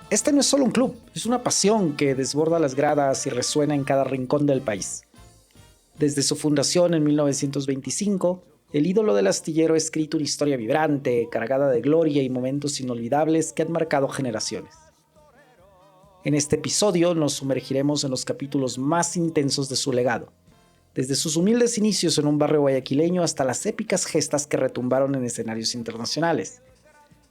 Este no es solo un club, es una pasión que desborda las gradas y resuena en cada rincón del país. Desde su fundación en 1925, el ídolo del astillero ha escrito una historia vibrante, cargada de gloria y momentos inolvidables que han marcado generaciones. En este episodio nos sumergiremos en los capítulos más intensos de su legado, desde sus humildes inicios en un barrio guayaquileño hasta las épicas gestas que retumbaron en escenarios internacionales.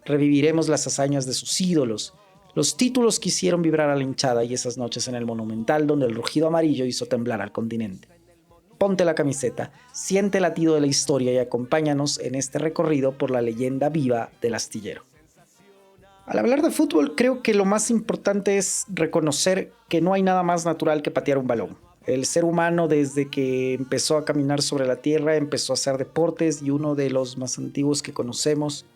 Reviviremos las hazañas de sus ídolos, los títulos que hicieron vibrar a la hinchada y esas noches en el Monumental donde el rugido amarillo hizo temblar al continente. Ponte la camiseta, siente el latido de la historia y acompáñanos en este recorrido por la leyenda viva del astillero. Al hablar de fútbol, creo que lo más importante es reconocer que no hay nada más natural que patear un balón. El ser humano, desde que empezó a caminar sobre la tierra, empezó a hacer deportes, y uno de los más antiguos que conocemos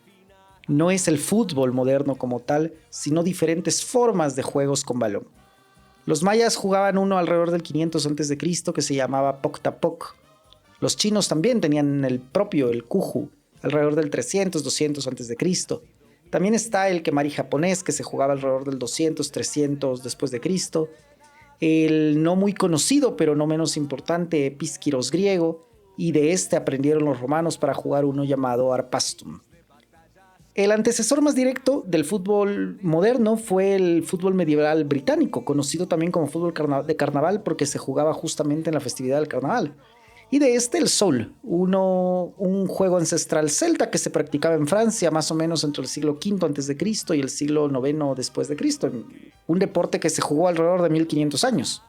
no es el fútbol moderno como tal, sino diferentes formas de juegos con balón. Los mayas jugaban uno alrededor del 500 a.C. que se llamaba Poctapoc. Los chinos también tenían el propio, el Cuju, alrededor del 300-200 a.C. También está el Kemari japonés, que se jugaba alrededor del 200-300 después de Cristo. El no muy conocido, pero no menos importante, Epískiros griego, y de este aprendieron los romanos para jugar uno llamado Arpastum. El antecesor más directo del fútbol moderno fue el fútbol medieval británico, conocido también como fútbol de carnaval porque se jugaba justamente en la festividad del carnaval. Y de este el Soul, un juego ancestral celta que se practicaba en Francia más o menos entre el siglo V a.C. y el siglo IX después de Cristo, un deporte que se jugó alrededor de 1500 años.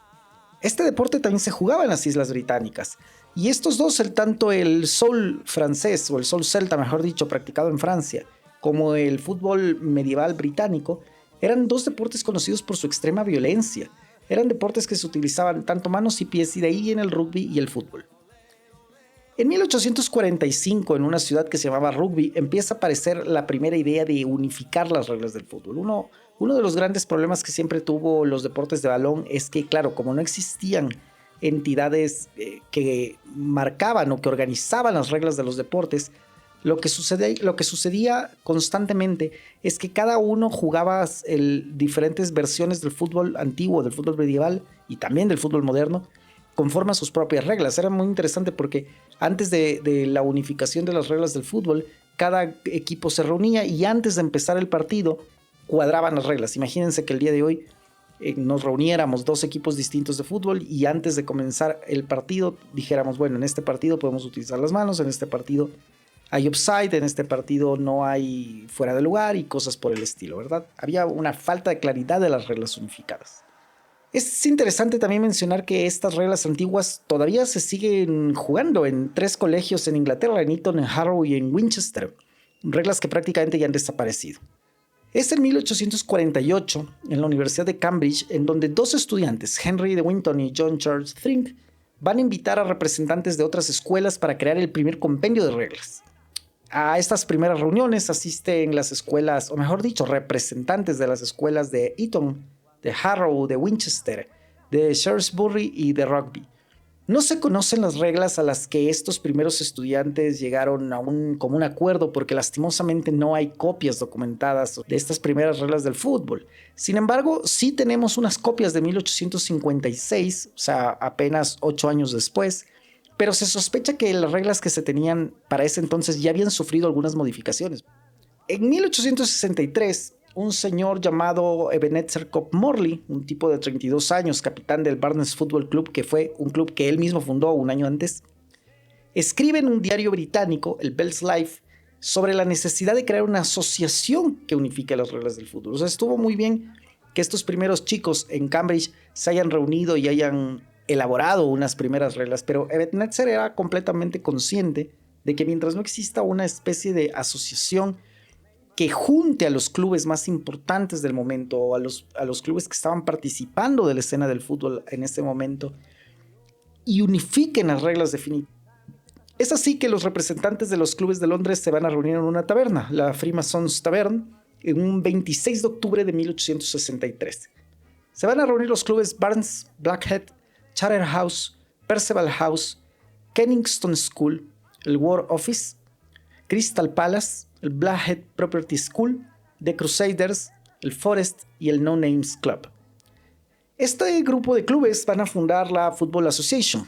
Este deporte también se jugaba en las Islas Británicas, y estos dos, tanto el Soul francés, o el Soul celta mejor dicho, practicado en Francia, como el fútbol medieval británico, eran dos deportes conocidos por su extrema violencia. Eran deportes que se utilizaban tanto manos y pies, y de ahí viene el rugby y el fútbol. En 1845, en una ciudad que se llamaba Rugby, empieza a aparecer la primera idea de unificar las reglas del fútbol. Uno de los grandes problemas que siempre tuvo los deportes de balón es que, claro, como no existían entidades que marcaban o que organizaban las reglas de los deportes, lo que sucedía constantemente es que cada uno jugaba diferentes versiones del fútbol antiguo, del fútbol medieval y también del fútbol moderno, conforme a sus propias reglas. Era muy interesante porque antes de la unificación de las reglas del fútbol, cada equipo se reunía y antes de empezar el partido cuadraban las reglas. Imagínense que el día de hoy nos reuniéramos dos equipos distintos de fútbol y antes de comenzar el partido dijéramos, bueno, en este partido podemos utilizar las manos, en este partido hay offside, en este partido no hay fuera de lugar y cosas por el estilo, ¿verdad? Había una falta de claridad de las reglas unificadas. Es interesante también mencionar que estas reglas antiguas todavía se siguen jugando en 3 colegios en Inglaterra, en Eton, en Harrow y en Winchester, reglas que prácticamente ya han desaparecido. Es en 1848, en la Universidad de Cambridge, en donde dos estudiantes, Henry de Winton y John Charles Thrink, van a invitar a representantes de otras escuelas para crear el primer compendio de reglas. A estas primeras reuniones asisten las escuelas, o mejor dicho, representantes de las escuelas de Eton, de Harrow, de Winchester, de Shrewsbury y de Rugby. No se conocen las reglas a las que estos primeros estudiantes llegaron a un común acuerdo porque lastimosamente no hay copias documentadas de estas primeras reglas del fútbol. Sin embargo, sí tenemos unas copias de 1856, o sea, apenas 8 años después, pero se sospecha que las reglas que se tenían para ese entonces ya habían sufrido algunas modificaciones. En 1863, un señor llamado Ebenezer Cobb Morley, un tipo de 32 años, capitán del Barnes Football Club, que fue un club que él mismo fundó un año antes, escribe en un diario británico, el Bell's Life, sobre la necesidad de crear una asociación que unifique las reglas del fútbol. O sea, estuvo muy bien que estos primeros chicos en Cambridge se hayan reunido y hayan elaborado unas primeras reglas, pero Ebenezer era completamente consciente de que mientras no exista una especie de asociación que junte a los clubes más importantes del momento, o a los clubes que estaban participando de la escena del fútbol en ese momento, y unifiquen las reglas definitivas. Es así que los representantes de los clubes de Londres se van a reunir en una taberna, la Freemasons Tavern, en un 26 de octubre de 1863. Se van a reunir los clubes Barnes, Blackhead, Charterhouse, Perceval House, Kennington School, el War Office, Crystal Palace, el Blackhead Property School, The Crusaders, el Forest y el No Names Club. Este grupo de clubes van a fundar la Football Association,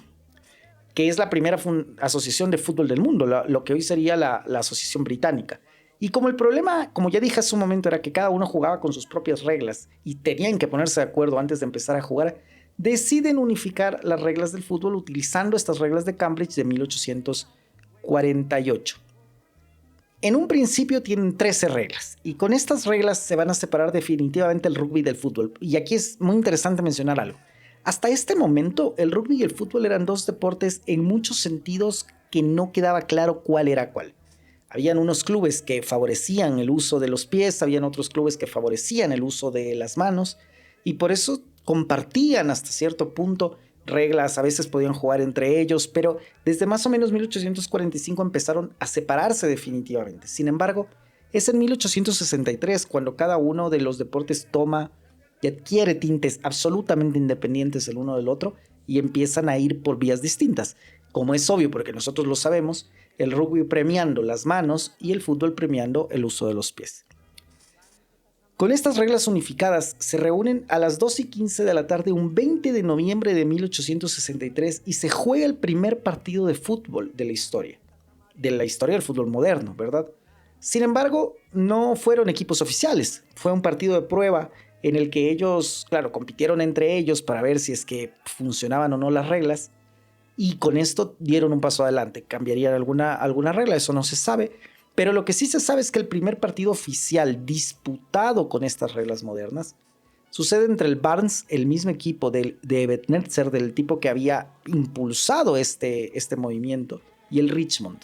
que es la primera asociación de fútbol del mundo, lo que hoy sería la asociación británica. Y como el problema, como ya dije hace un momento, era que cada uno jugaba con sus propias reglas y tenían que ponerse de acuerdo antes de empezar a jugar, deciden unificar las reglas del fútbol utilizando estas reglas de Cambridge de 1848. En un principio tienen 13 reglas y con estas reglas se van a separar definitivamente el rugby del fútbol. Y aquí es muy interesante mencionar algo. Hasta este momento el rugby y el fútbol eran dos deportes en muchos sentidos que no quedaba claro cuál era cuál. Habían unos clubes que favorecían el uso de los pies, habían otros clubes que favorecían el uso de las manos y por eso compartían hasta cierto punto reglas, a veces podían jugar entre ellos, pero desde más o menos 1845 empezaron a separarse definitivamente. Sin embargo, es en 1863 cuando cada uno de los deportes toma y adquiere tintes absolutamente independientes el uno del otro y empiezan a ir por vías distintas. Como es obvio, porque nosotros lo sabemos, el rugby premiando las manos y el fútbol premiando el uso de los pies. Con estas reglas unificadas se reúnen a las 2:15 de la tarde un 20 de noviembre de 1863 y se juega el primer partido de fútbol de la historia del fútbol moderno, ¿verdad? Sin embargo, no fueron equipos oficiales, fue un partido de prueba en el que ellos, claro, compitieron entre ellos para ver si es que funcionaban o no las reglas y con esto dieron un paso adelante. ¿Cambiarían alguna regla? Eso no se sabe. Pero lo que sí se sabe es que el primer partido oficial disputado con estas reglas modernas sucede entre el Barnes, el mismo equipo de Ebbenezer, del tipo que había impulsado este movimiento, y el Richmond.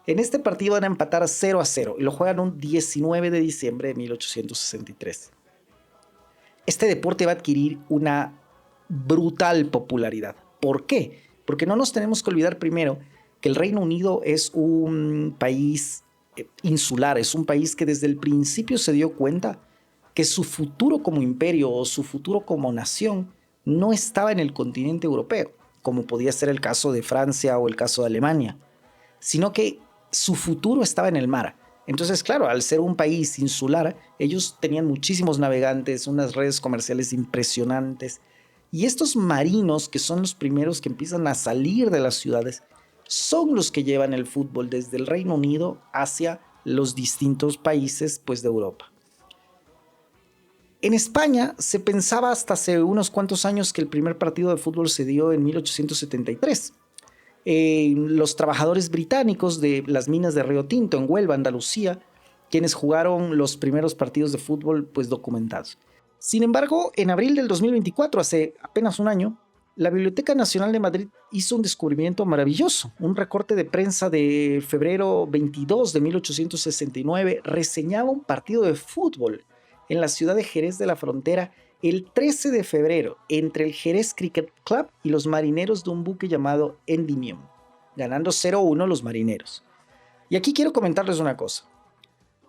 En este partido van a empatar 0-0 y lo juegan un 19 de diciembre de 1863. Este deporte va a adquirir una brutal popularidad. ¿Por qué? Porque no nos tenemos que olvidar primero que el Reino Unido es un país insular, es un país que desde el principio se dio cuenta que su futuro como imperio o su futuro como nación no estaba en el continente europeo, como podía ser el caso de Francia o el caso de Alemania, sino que su futuro estaba en el mar. Entonces, claro, al ser un país insular, ellos tenían muchísimos navegantes, unas redes comerciales impresionantes, y estos marinos, que son los primeros que empiezan a salir de las ciudades, son los que llevan el fútbol desde el Reino Unido hacia los distintos países, pues, de Europa. En España se pensaba hasta hace unos cuantos años que el primer partido de fútbol se dio en 1873. Los trabajadores británicos de las minas de Río Tinto en Huelva, Andalucía, quienes jugaron los primeros partidos de fútbol, pues, documentados. Sin embargo, en abril del 2024, hace apenas un año, la Biblioteca Nacional de Madrid hizo un descubrimiento maravilloso. Un recorte de prensa de febrero 22 de 1869 reseñaba un partido de fútbol en la ciudad de Jerez de la Frontera el 13 de febrero entre el Jerez Cricket Club y los marineros de un buque llamado Endymion, ganando 0-1 los marineros. Y aquí quiero comentarles una cosa.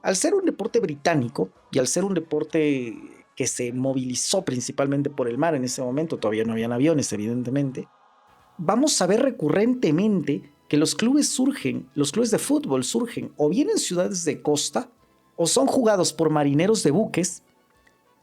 Al ser un deporte británico y al ser un deporte que se movilizó principalmente por el mar en ese momento, todavía no habían aviones, evidentemente, vamos a ver recurrentemente que los clubes de fútbol surgen o bien en ciudades de costa o son jugados por marineros de buques,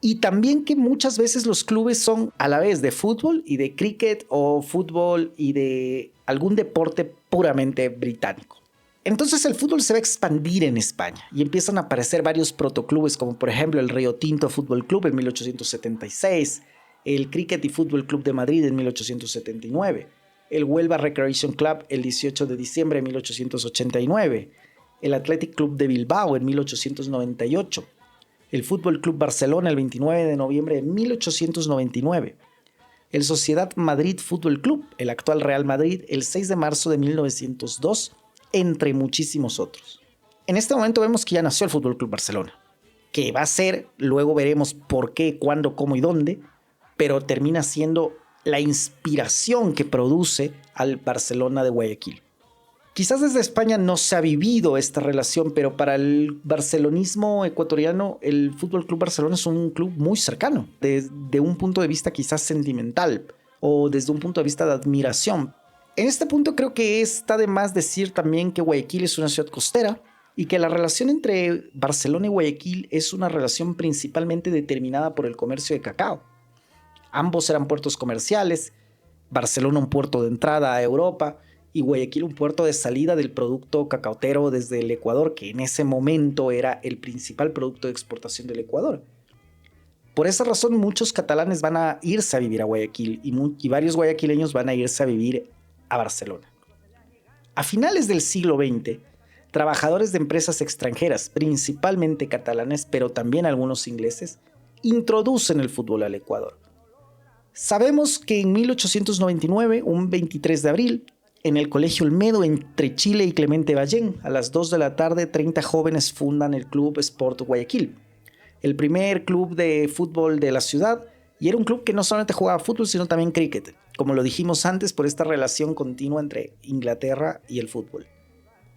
y también que muchas veces los clubes son a la vez de fútbol y de cricket o fútbol y de algún deporte puramente británico. Entonces el fútbol se va a expandir en España y empiezan a aparecer varios protoclubes, como por ejemplo el Río Tinto Fútbol Club en 1876, el Cricket y Fútbol Club de Madrid en 1879, el Huelva Recreation Club el 18 de diciembre de 1889, el Athletic Club de Bilbao en 1898, el Fútbol Club Barcelona el 29 de noviembre de 1899, el Sociedad Madrid Fútbol Club, el actual Real Madrid, el 6 de marzo de 1902, entre muchísimos otros. En este momento vemos que ya nació el Fútbol Club Barcelona, que va a ser, luego veremos por qué, cuándo, cómo y dónde, pero termina siendo la inspiración que produce al Barcelona de Guayaquil. Quizás desde España no se ha vivido esta relación, pero para el barcelonismo ecuatoriano, el Fútbol Club Barcelona es un club muy cercano, desde un punto de vista quizás sentimental o desde un punto de vista de admiración. En este punto creo que está de más decir también que Guayaquil es una ciudad costera y que la relación entre Barcelona y Guayaquil es una relación principalmente determinada por el comercio de cacao. Ambos eran puertos comerciales, Barcelona un puerto de entrada a Europa y Guayaquil un puerto de salida del producto cacautero desde el Ecuador, que en ese momento era el principal producto de exportación del Ecuador. Por esa razón muchos catalanes van a irse a vivir a Guayaquil y varios guayaquileños van a irse a vivir a Barcelona. A finales del siglo XX, trabajadores de empresas extranjeras, principalmente catalanes, pero también algunos ingleses, introducen el fútbol al Ecuador. Sabemos que en 1899, un 23 de abril, en el Colegio Olmedo, entre Chile y Clemente Ballén, a las 2 de la tarde, 30 jóvenes fundan el Club Sport Guayaquil, el primer club de fútbol de la ciudad, y era un club que no solamente jugaba fútbol, sino también cricket, como lo dijimos antes, por esta relación continua entre Inglaterra y el fútbol.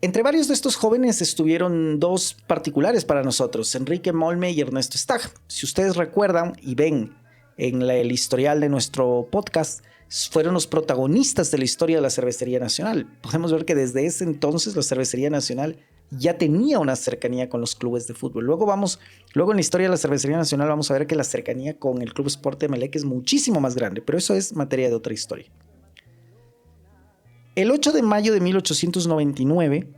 Entre varios de estos jóvenes estuvieron dos particulares para nosotros, Enrique Molme y Ernesto Stag. Si ustedes recuerdan y ven en el historial de nuestro podcast, fueron los protagonistas de la historia de la Cervecería Nacional. Podemos ver que desde ese entonces la Cervecería Nacional ya tenía una cercanía con los clubes de fútbol. Luego en la historia de la Cervecería Nacional vamos a ver que la cercanía con el Club Sport Emelec es muchísimo más grande, pero eso es materia de otra historia. El 8 de mayo de 1899,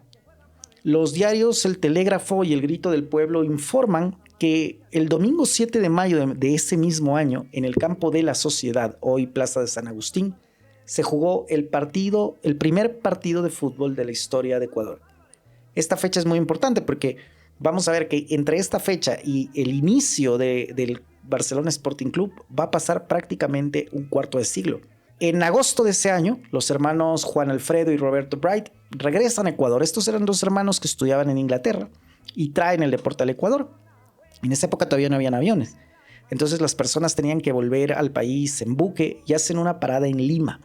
los diarios El Telégrafo y El Grito del Pueblo informan que el domingo 7 de mayo de ese mismo año, en el campo de la Sociedad, hoy Plaza de San Agustín, se jugó el primer partido de fútbol de la historia de Ecuador. Esta fecha es muy importante porque vamos a ver que entre esta fecha y el inicio del Barcelona Sporting Club va a pasar prácticamente un cuarto de siglo. En agosto de ese año, los hermanos Juan Alfredo y Roberto Bright regresan a Ecuador. Estos eran dos hermanos que estudiaban en Inglaterra y traen el deporte al Ecuador. En esa época todavía no habían aviones. Entonces las personas tenían que volver al país en buque y hacen una parada en Lima.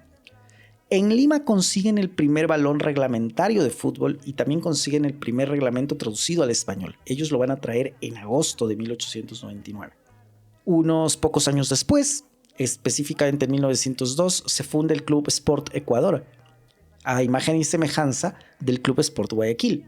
En Lima consiguen el primer balón reglamentario de fútbol y también consiguen el primer reglamento traducido al español. Ellos lo van a traer en agosto de 1899. Unos pocos años después, específicamente en 1902, se funda el Club Sport Ecuador, a imagen y semejanza del Club Sport Guayaquil.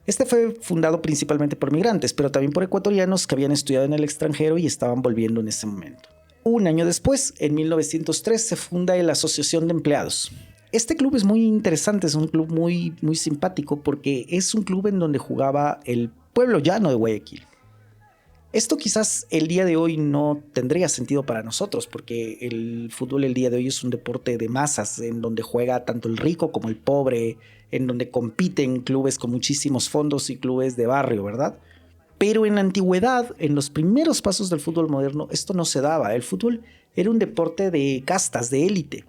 Este fue fundado principalmente por migrantes, pero también por ecuatorianos que habían estudiado en el extranjero y estaban volviendo en ese momento. Un año después, en 1903, se funda la Asociación de Empleados. Este club es muy interesante, es un club muy, muy simpático porque es un club en donde jugaba el pueblo llano de Guayaquil. Esto quizás el día de hoy no tendría sentido para nosotros porque el fútbol el día de hoy es un deporte de masas en donde juega tanto el rico como el pobre, en donde compiten clubes con muchísimos fondos y clubes de barrio, ¿verdad? Pero en la antigüedad, en los primeros pasos del fútbol moderno, esto no se daba. El fútbol era un deporte de castas, de élite.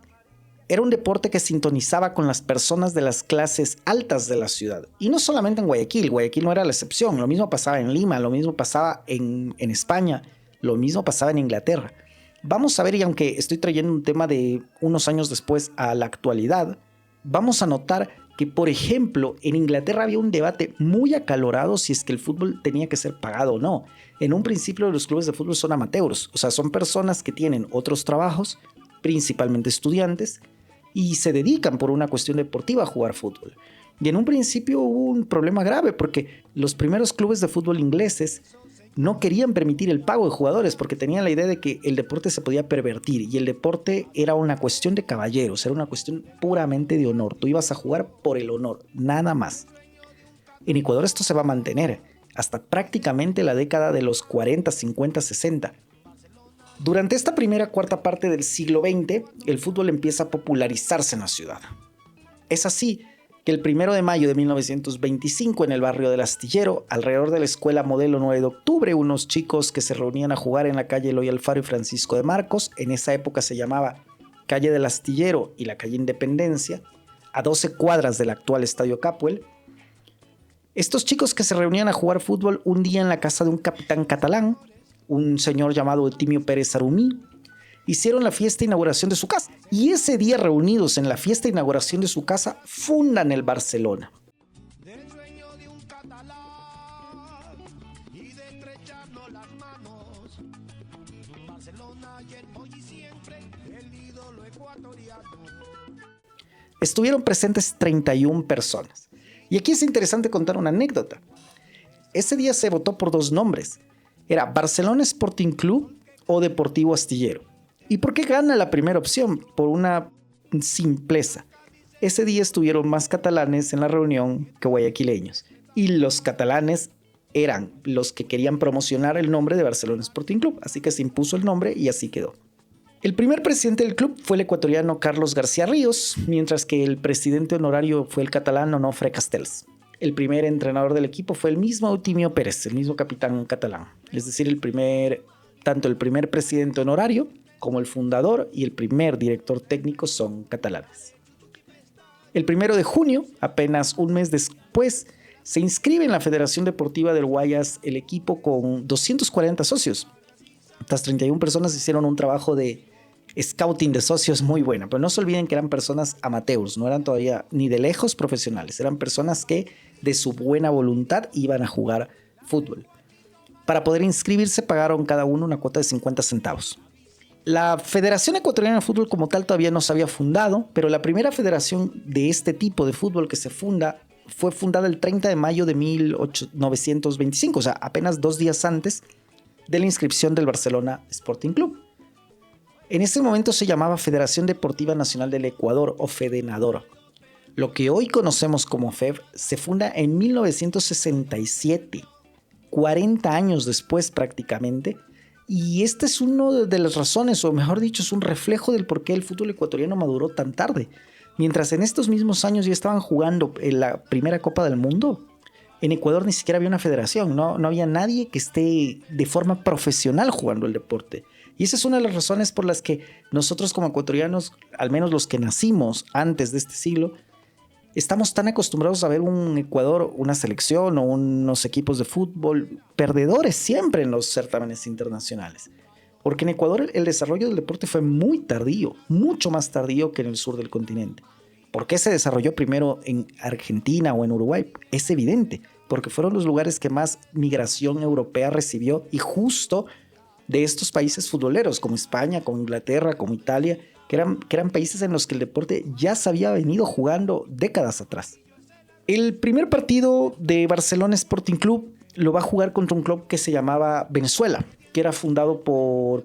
Era un deporte que sintonizaba con las personas de las clases altas de la ciudad. Y no solamente en Guayaquil, Guayaquil no era la excepción. Lo mismo pasaba en Lima, lo mismo pasaba en España, lo mismo pasaba en Inglaterra. Vamos a ver, y aunque estoy trayendo un tema de unos años después a la actualidad, vamos a notar que, por ejemplo, en Inglaterra había un debate muy acalorado si es que el fútbol tenía que ser pagado o no. En un principio los clubes de fútbol son amateurs, o sea, son personas que tienen otros trabajos, principalmente estudiantes, y se dedican por una cuestión deportiva a jugar fútbol. Y en un principio hubo un problema grave porque los primeros clubes de fútbol ingleses no querían permitir el pago de jugadores porque tenían la idea de que el deporte se podía pervertir y el deporte era una cuestión de caballeros, era una cuestión puramente de honor. Tú ibas a jugar por el honor, nada más. En Ecuador esto se va a mantener hasta prácticamente la década de los 40, 50, 60. Durante esta primera cuarta parte del siglo XX, el fútbol empieza a popularizarse en la ciudad. Es así que el 1 de mayo de 1925 en el barrio del Astillero, alrededor de la Escuela Modelo 9 de Octubre, unos chicos que se reunían a jugar en la calle Eloy Alfaro y Francisco de Marcos, en esa época se llamaba Calle del Astillero y la calle Independencia, a 12 cuadras del actual Estadio Capuel. Estos chicos que se reunían a jugar fútbol un día en la casa de un capitán catalán, un señor llamado Eutimio Pérez Arumí, hicieron la fiesta de inauguración de su casa. Y ese día, reunidos en la fiesta de inauguración de su casa, fundan el Barcelona. Estuvieron presentes 31 personas. Y aquí es interesante contar una anécdota. ese día se votó por dos nombres. Era Barcelona Sporting Club o Deportivo Astillero. ¿Y por qué gana la primera opción? Por una simpleza. Ese día estuvieron más catalanes en la reunión que guayaquileños. Y los catalanes eran los que querían promocionar el nombre de Barcelona Sporting Club. Así que se impuso el nombre y así quedó. El primer presidente del club fue el ecuatoriano Carlos García Ríos, mientras que el presidente honorario fue el catalán Onofre Castells. El primer entrenador del equipo fue el mismo Eutimio Pérez, el mismo capitán catalán. Es decir, tanto el primer presidente honorario como el fundador y el primer director técnico son catalanes. El 1 de junio, apenas un mes después, se inscribe en la Federación Deportiva del Guayas el equipo con 240 socios. Estas 31 personas hicieron un trabajo de scouting de socios muy buena, pero no se olviden que eran personas amateurs, no eran todavía ni de lejos profesionales, eran personas que de su buena voluntad iban a jugar fútbol. Para poder inscribirse pagaron cada uno una cuota de 50 centavos. La Federación Ecuatoriana de Fútbol como tal todavía no se había fundado, pero la primera federación de este tipo de fútbol que se funda fue fundada el 30 de mayo de 1925, o sea, apenas 2 días antes de la inscripción del Barcelona Sporting Club. En ese momento se llamaba Federación Deportiva Nacional del Ecuador o Fedenador. Lo que hoy conocemos como FEF se funda en 1967, 40 años después prácticamente, y esta es una de las razones, o mejor dicho, es un reflejo del por qué el fútbol ecuatoriano maduró tan tarde. Mientras en estos mismos años ya estaban jugando en la primera Copa del Mundo, en Ecuador ni siquiera había una federación, no había nadie que esté de forma profesional jugando el deporte. Y esa es una de las razones por las que nosotros como ecuatorianos, al menos los que nacimos antes de este siglo, estamos tan acostumbrados a ver un Ecuador, una selección o unos equipos de fútbol perdedores siempre en los certámenes internacionales. Porque en Ecuador el desarrollo del deporte fue muy tardío, mucho más tardío que en el sur del continente. ¿Por qué se desarrolló primero en Argentina o en Uruguay? Es evidente, porque fueron los lugares que más migración europea recibió y justo de estos países futboleros como España, como Inglaterra, como Italia, que eran países en los que el deporte ya se había venido jugando décadas atrás. El primer partido de Barcelona Sporting Club lo va a jugar contra un club que se llamaba Venezuela, que era fundado por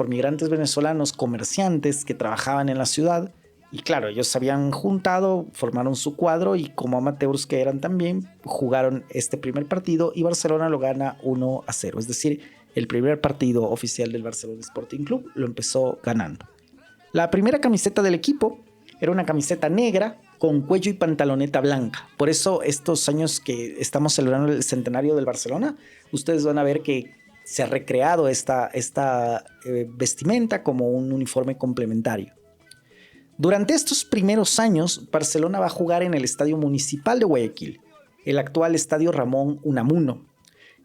migrantes venezolanos, comerciantes que trabajaban en la ciudad. Y claro, ellos se habían juntado, formaron su cuadro y como amateurs que eran también, jugaron este primer partido y Barcelona lo gana 1-0. Es decir, el primer partido oficial del Barcelona Sporting Club lo empezó ganando. La primera camiseta del equipo era una camiseta negra con cuello y pantaloneta blanca. Por eso estos años que estamos celebrando el centenario del Barcelona, ustedes van a ver que se ha recreado esta vestimenta como un uniforme complementario. Durante estos primeros años, Barcelona va a jugar en el Estadio Municipal de Guayaquil, el actual Estadio Ramón Unamuno.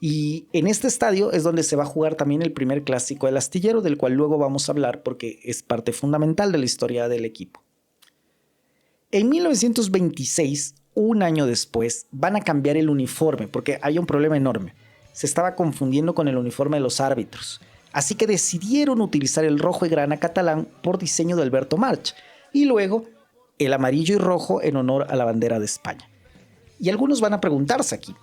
Y en este estadio es donde se va a jugar también el primer clásico del Astillero, del cual luego vamos a hablar porque es parte fundamental de la historia del equipo. En 1926, un año después, van a cambiar el uniforme porque hay un problema enorme. Se estaba confundiendo con el uniforme de los árbitros. Así que decidieron utilizar el rojo y grana catalán por diseño de Alberto March y luego el amarillo y rojo en honor a la bandera de España. Y algunos van a preguntarse aquí,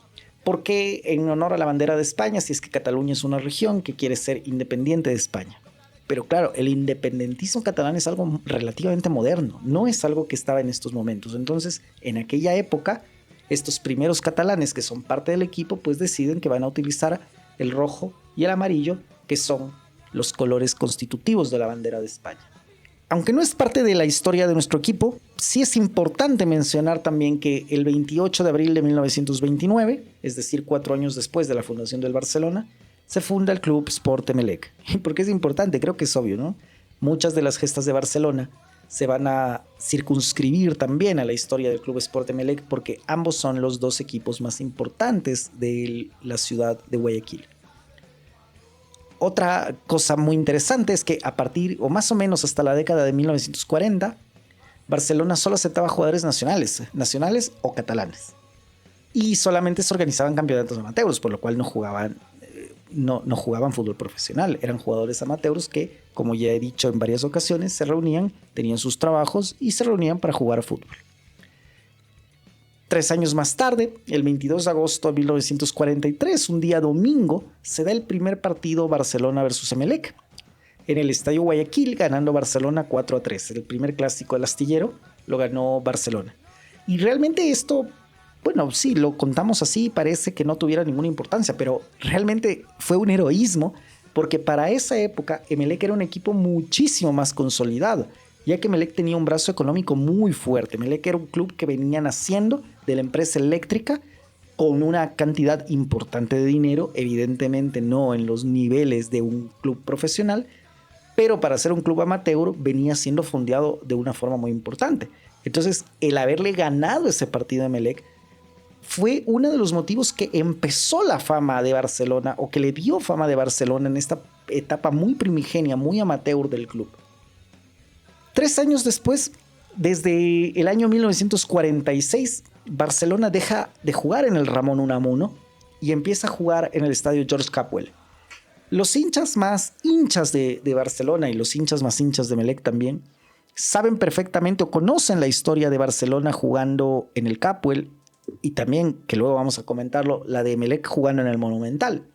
¿por qué en honor a la bandera de España si es que Cataluña es una región que quiere ser independiente de España? Pero claro, el independentismo catalán es algo relativamente moderno, no es algo que estaba en estos momentos. Entonces, en aquella época, estos primeros catalanes que son parte del equipo, pues deciden que van a utilizar el rojo y el amarillo, que son los colores constitutivos de la bandera de España. Aunque no es parte de la historia de nuestro equipo, sí es importante mencionar también que el 28 de abril de 1929, es decir, 4 años después de la fundación del Barcelona, se funda el Club Sport Emelec. ¿Y por qué es importante? Creo que es obvio, ¿no? Muchas de las gestas de Barcelona se van a circunscribir también a la historia del Club Sport Emelec porque ambos son los dos equipos más importantes de la ciudad de Guayaquil. Otra cosa muy interesante es que a partir o más o menos hasta la década de 1940, Barcelona solo aceptaba jugadores nacionales o catalanes. Y solamente se organizaban campeonatos amateurs, por lo cual no jugaban fútbol profesional. Eran jugadores amateurs que, como ya he dicho en varias ocasiones, se reunían, tenían sus trabajos y se reunían para jugar fútbol. 3 años más tarde, el 22 de agosto de 1943, un día domingo, se da el primer partido Barcelona versus Emelec. En el Estadio Guayaquil, ganando Barcelona 4-3. El primer clásico del astillero lo ganó Barcelona. Y realmente esto, bueno, sí, lo contamos así, parece que no tuviera ninguna importancia, pero realmente fue un heroísmo, porque para esa época Emelec era un equipo muchísimo más consolidado, ya que Emelec tenía un brazo económico muy fuerte. Emelec era un club que venía naciendo de la empresa eléctrica con una cantidad importante de dinero, evidentemente no en los niveles de un club profesional, pero para ser un club amateur venía siendo fondeado de una forma muy importante. Entonces, el haberle ganado ese partido a Emelec fue uno de los motivos que empezó la fama de Barcelona, o que le dio fama de Barcelona en esta etapa muy primigenia, muy amateur del club. 3 años después, desde el año 1946, Barcelona deja de jugar en el Ramón Unamuno y empieza a jugar en el estadio George Capwell. Los hinchas más hinchas de Barcelona y los hinchas más hinchas de Emelec también saben perfectamente o conocen la historia de Barcelona jugando en el Capwell, y también, que luego vamos a comentarlo, la de Emelec jugando en el Monumental.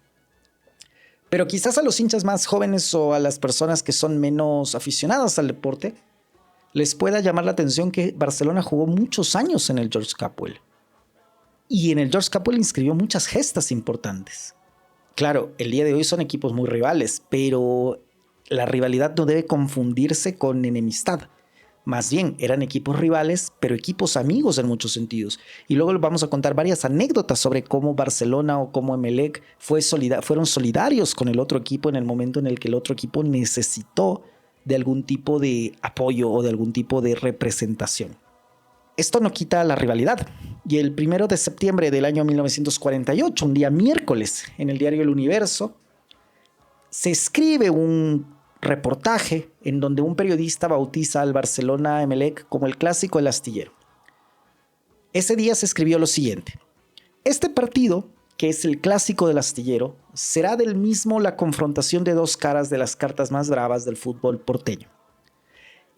Pero quizás a los hinchas más jóvenes o a las personas que son menos aficionadas al deporte les pueda llamar la atención que Barcelona jugó muchos años en el George Capwell. Y en el George Capwell inscribió muchas gestas importantes. Claro, el día de hoy son equipos muy rivales, pero la rivalidad no debe confundirse con enemistad. Más bien, eran equipos rivales, pero equipos amigos en muchos sentidos. Y luego les vamos a contar varias anécdotas sobre cómo Barcelona o cómo Emelec fueron solidarios con el otro equipo en el momento en el que el otro equipo necesitó de algún tipo de apoyo o de algún tipo de representación. Esto no quita la rivalidad. Y el 1 de septiembre del año 1948, un día miércoles, en el diario El Universo, se escribe un reportaje en donde un periodista bautiza al Barcelona Emelec como el clásico del astillero. Ese día se escribió lo siguiente: este partido, que es el clásico del astillero, será del mismo la confrontación de dos caras de las cartas más bravas del fútbol porteño.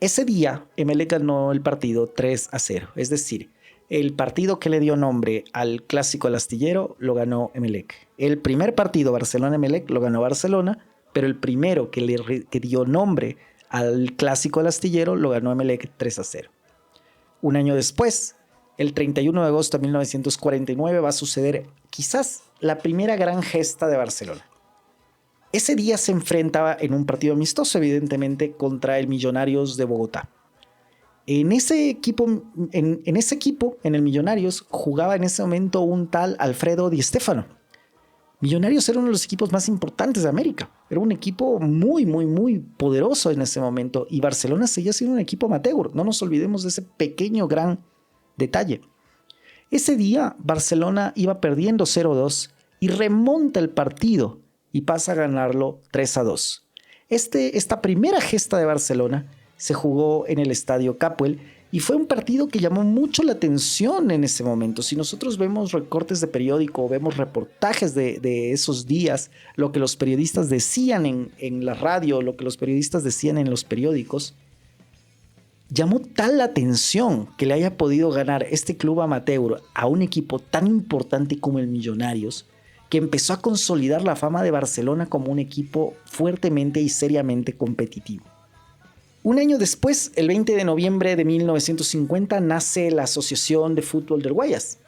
Ese día Emelec ganó el partido 3-0, es decir, el partido que le dio nombre al clásico del astillero lo ganó Emelec. El primer partido Barcelona-Emelec lo ganó Barcelona, pero el primero que dio nombre al clásico del astillero lo ganó Emelec 3-0. Un año después, el 31 de agosto de 1949, va a suceder quizás la primera gran gesta de Barcelona. Ese día se enfrentaba en un partido amistoso, evidentemente, contra el Millonarios de Bogotá. En ese equipo, en el Millonarios, jugaba en ese momento un tal Alfredo Di Stéfano. Millonarios era uno de los equipos más importantes de América. Era un equipo muy, muy, muy poderoso en ese momento. Y Barcelona seguía siendo un equipo amateur. No nos olvidemos de ese pequeño, gran detalle. Ese día, Barcelona iba perdiendo 0-2 y remonta el partido y pasa a ganarlo 3-2. Esta primera gesta de Barcelona se jugó en el estadio Capwell y fue un partido que llamó mucho la atención en ese momento. Si nosotros vemos recortes de periódico o vemos reportajes de esos días, lo que los periodistas decían en la radio, lo que los periodistas decían en los periódicos, llamó tal la atención que le haya podido ganar este club amateur a un equipo tan importante como el Millonarios, que empezó a consolidar la fama de Barcelona como un equipo fuertemente y seriamente competitivo. Un año después, el 20 de noviembre de 1950, nace la Asociación de Fútbol del Guayas.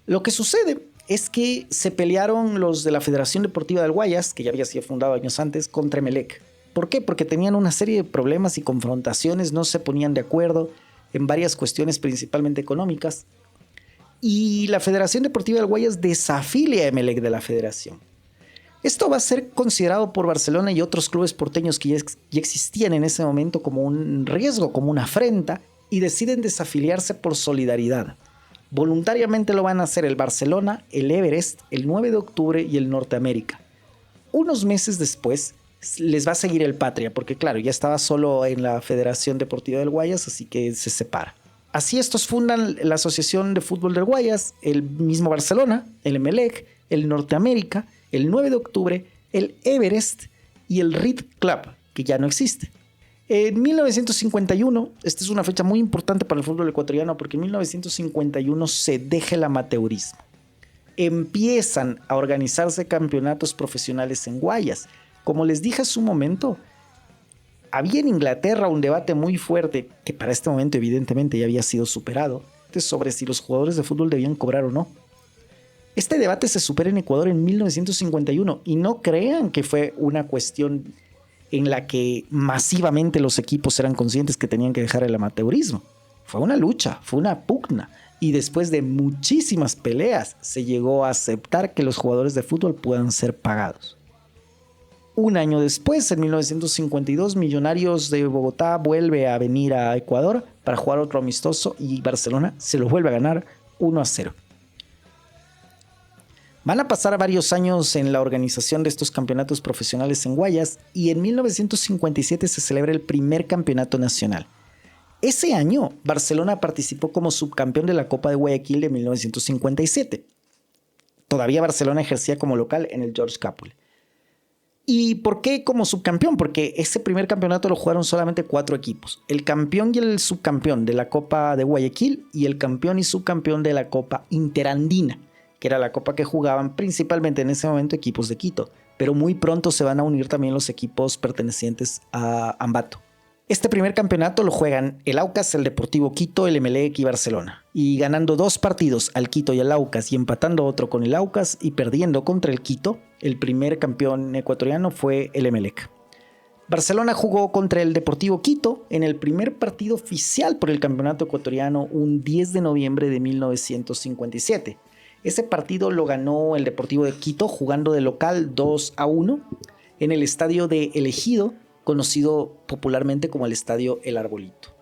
Lo que sucede es que se pelearon los de la Federación Deportiva del Guayas, que ya había sido fundado años antes, contra Emelec. ¿Por qué? Porque tenían una serie de problemas y confrontaciones, no se ponían de acuerdo en varias cuestiones, principalmente económicas. Y la Federación Deportiva del Guayas desafilia a Emelec de la federación. Esto va a ser considerado por Barcelona y otros clubes porteños que ya existían en ese momento como un riesgo, como una afrenta, y deciden desafiliarse por solidaridad. Voluntariamente lo van a hacer el Barcelona, el Everest, el 9 de octubre y el Norteamérica. Unos meses después les va a seguir el Patria, porque claro, ya estaba solo en la Federación Deportiva del Guayas, así que se separa. Así estos fundan la Asociación de Fútbol del Guayas, el mismo Barcelona, el Emelec, el Norteamérica, el 9 de octubre, el Everest y el Reed Club, que ya no existe. En 1951, esta es una fecha muy importante para el fútbol ecuatoriano porque en 1951 se deja el amateurismo. Empiezan a organizarse campeonatos profesionales en Guayas. Como les dije hace un momento, había en Inglaterra un debate muy fuerte, que para este momento evidentemente ya había sido superado, sobre si los jugadores de fútbol debían cobrar o no. Este debate se supera en Ecuador en 1951 y no crean que fue una cuestión en la que masivamente los equipos eran conscientes que tenían que dejar el amateurismo. Fue una lucha, fue una pugna, y después de muchísimas peleas se llegó a aceptar que los jugadores de fútbol puedan ser pagados. Un año después, en 1952, Millonarios de Bogotá vuelve a venir a Ecuador para jugar otro amistoso y Barcelona se lo vuelve a ganar 1-0. Van a pasar varios años en la organización de estos campeonatos profesionales en Guayas y en 1957 se celebra el primer campeonato nacional. Ese año, Barcelona participó como subcampeón de la Copa de Guayaquil de 1957. Todavía Barcelona ejercía como local en el George Capwell. ¿Y por qué como subcampeón? Porque ese primer campeonato lo jugaron solamente 4 equipos. El campeón y el subcampeón de la Copa de Guayaquil y el campeón y subcampeón de la Copa Interandina, que era la copa que jugaban principalmente en ese momento equipos de Quito, pero muy pronto se van a unir también los equipos pertenecientes a Ambato. Este primer campeonato lo juegan el Aucas, el Deportivo Quito, el Emelec y Barcelona, y ganando 2 partidos al Quito y al Aucas y empatando otro con el Aucas y perdiendo contra el Quito, el primer campeón ecuatoriano fue el Emelec. Barcelona jugó contra el Deportivo Quito en el primer partido oficial por el campeonato ecuatoriano un 10 de noviembre de 1957. Ese partido lo ganó el Deportivo de Quito jugando de local 2-1 en el estadio de El Ejido, conocido popularmente como el estadio El Arbolito.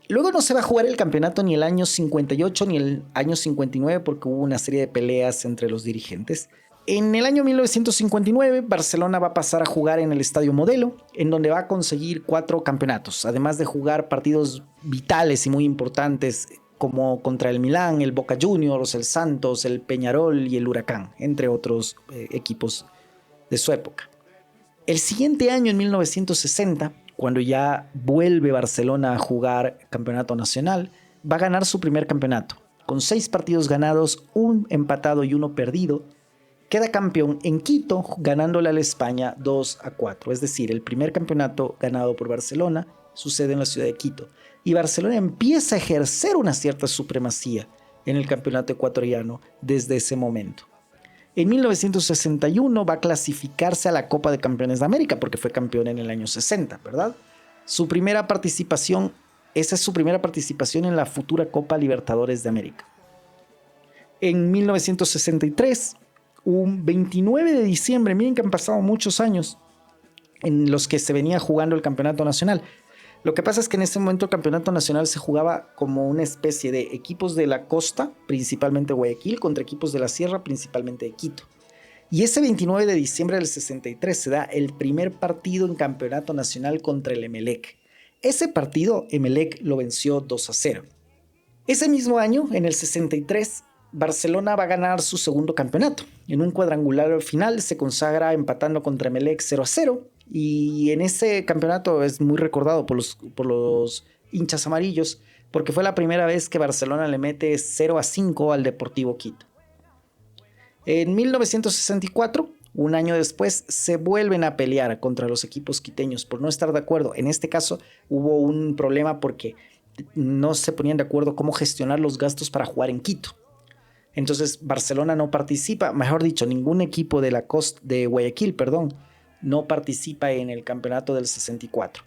Luego no se va a jugar el campeonato ni el año 58 ni el año 59 porque hubo una serie de peleas entre los dirigentes. En el año 1959, Barcelona va a pasar a jugar en el Estadio Modelo, en donde va a conseguir 4 campeonatos, además de jugar partidos vitales y muy importantes como contra el Milán, el Boca Juniors, el Santos, el Peñarol y el Huracán, entre otros equipos de su época. El siguiente año, en 1960, cuando ya vuelve Barcelona a jugar campeonato nacional, va a ganar su primer campeonato. Con 6 partidos ganados, 1 empatado y 1 perdido, queda campeón en Quito, ganándole a la España 2-4. Es decir, el primer campeonato ganado por Barcelona sucede en la ciudad de Quito. Y Barcelona empieza a ejercer una cierta supremacía en el campeonato ecuatoriano desde ese momento. En 1961 va a clasificarse a la Copa de Campeones de América porque fue campeón en el año 60, ¿verdad? Esa es su primera participación en la futura Copa Libertadores de América. En 1963, un 29 de diciembre, miren que han pasado muchos años en los que se venía jugando el campeonato nacional. Lo que pasa es que en ese momento el campeonato nacional se jugaba como una especie de equipos de la costa, principalmente Guayaquil, contra equipos de la sierra, principalmente de Quito. Y ese 29 de diciembre del 63 se da el primer partido en campeonato nacional contra el Emelec. Ese partido Emelec lo venció 2-0. Ese mismo año, en el 63, Barcelona va a ganar su segundo campeonato. En un cuadrangular final se consagra empatando contra Emelec 0-0. Y en ese campeonato es muy recordado por los hinchas amarillos porque fue la primera vez que Barcelona le mete 0-5 al Deportivo Quito. En 1964, un año después, se vuelven a pelear contra los equipos quiteños por no estar de acuerdo. En este caso hubo un problema porque no se ponían de acuerdo cómo gestionar los gastos para jugar en Quito. Entonces Barcelona no participa, mejor dicho, ningún equipo de la costa de Guayaquil, no participa en el campeonato del 64.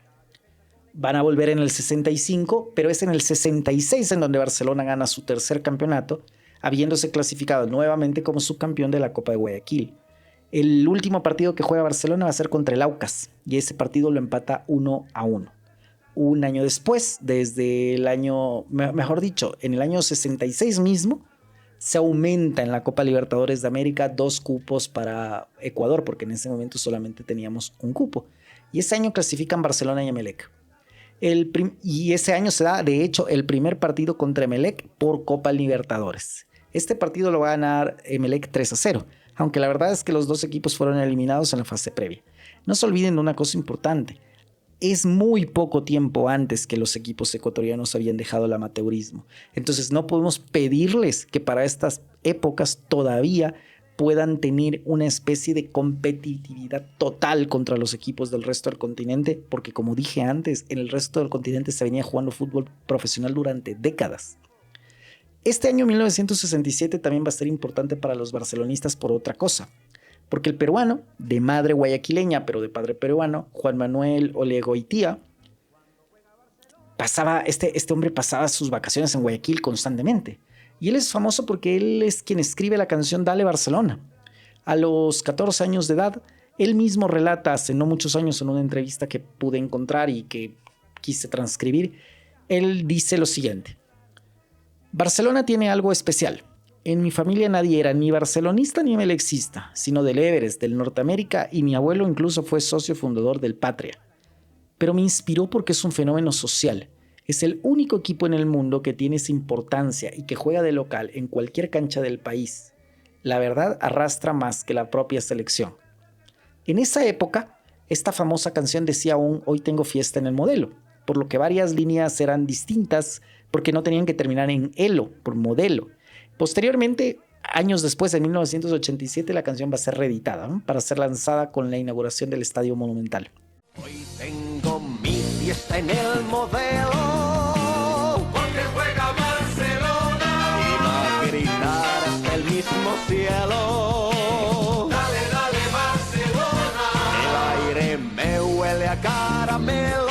Van a volver en el 65, pero es en el 66 en donde Barcelona gana su tercer campeonato, habiéndose clasificado nuevamente como subcampeón de la Copa de Guayaquil. El último partido que juega Barcelona va a ser contra el Aucas, y ese partido lo empata 1-1. Un año después, en el año 66 mismo, se aumenta en la Copa Libertadores de América 2 cupos para Ecuador, porque en ese momento solamente teníamos un cupo. Y ese año clasifican Barcelona y Emelec. Y ese año se da, de hecho, el primer partido contra Emelec por Copa Libertadores. Este partido lo va a ganar Emelec 3-0, aunque la verdad es que los 2 equipos fueron eliminados en la fase previa. No se olviden de una cosa importante. es muy poco tiempo antes que los equipos ecuatorianos habían dejado el amateurismo. Entonces no podemos pedirles que para estas épocas todavía puedan tener una especie de competitividad total contra los equipos del resto del continente, porque como dije antes, en el resto del continente se venía jugando fútbol profesional durante décadas. Este año 1967 también va a ser importante para los barcelonistas por otra cosa, porque el peruano, de madre guayaquileña pero de padre peruano, Juan Manuel Olegoitía, este hombre pasaba sus vacaciones en Guayaquil constantemente. Y él es famoso porque él es quien escribe la canción Dale Barcelona. A los 14 años de edad, él mismo relata hace no muchos años en una entrevista que pude encontrar y que quise transcribir, él dice lo siguiente: Barcelona tiene algo especial. En mi familia nadie era ni barcelonista ni melexista, sino del Everest, del Norteamérica, y mi abuelo incluso fue socio fundador del Patria. Pero me inspiró porque es un fenómeno social. Es el único equipo en el mundo que tiene esa importancia y que juega de local en cualquier cancha del país. La verdad arrastra más que la propia selección. En esa época, esta famosa canción decía aún "Hoy tengo fiesta en el modelo", por lo que varias líneas eran distintas porque no tenían que terminar en elo, por modelo. Posteriormente, años después, en 1987, la canción va a ser reeditada, ¿no?, para ser lanzada con la inauguración del Estadio Monumental. Hoy tengo mi fiesta en el modelo, porque juega Barcelona y va a gritar hasta el mismo cielo. Dale, dale Barcelona, el aire me huele a caramelo.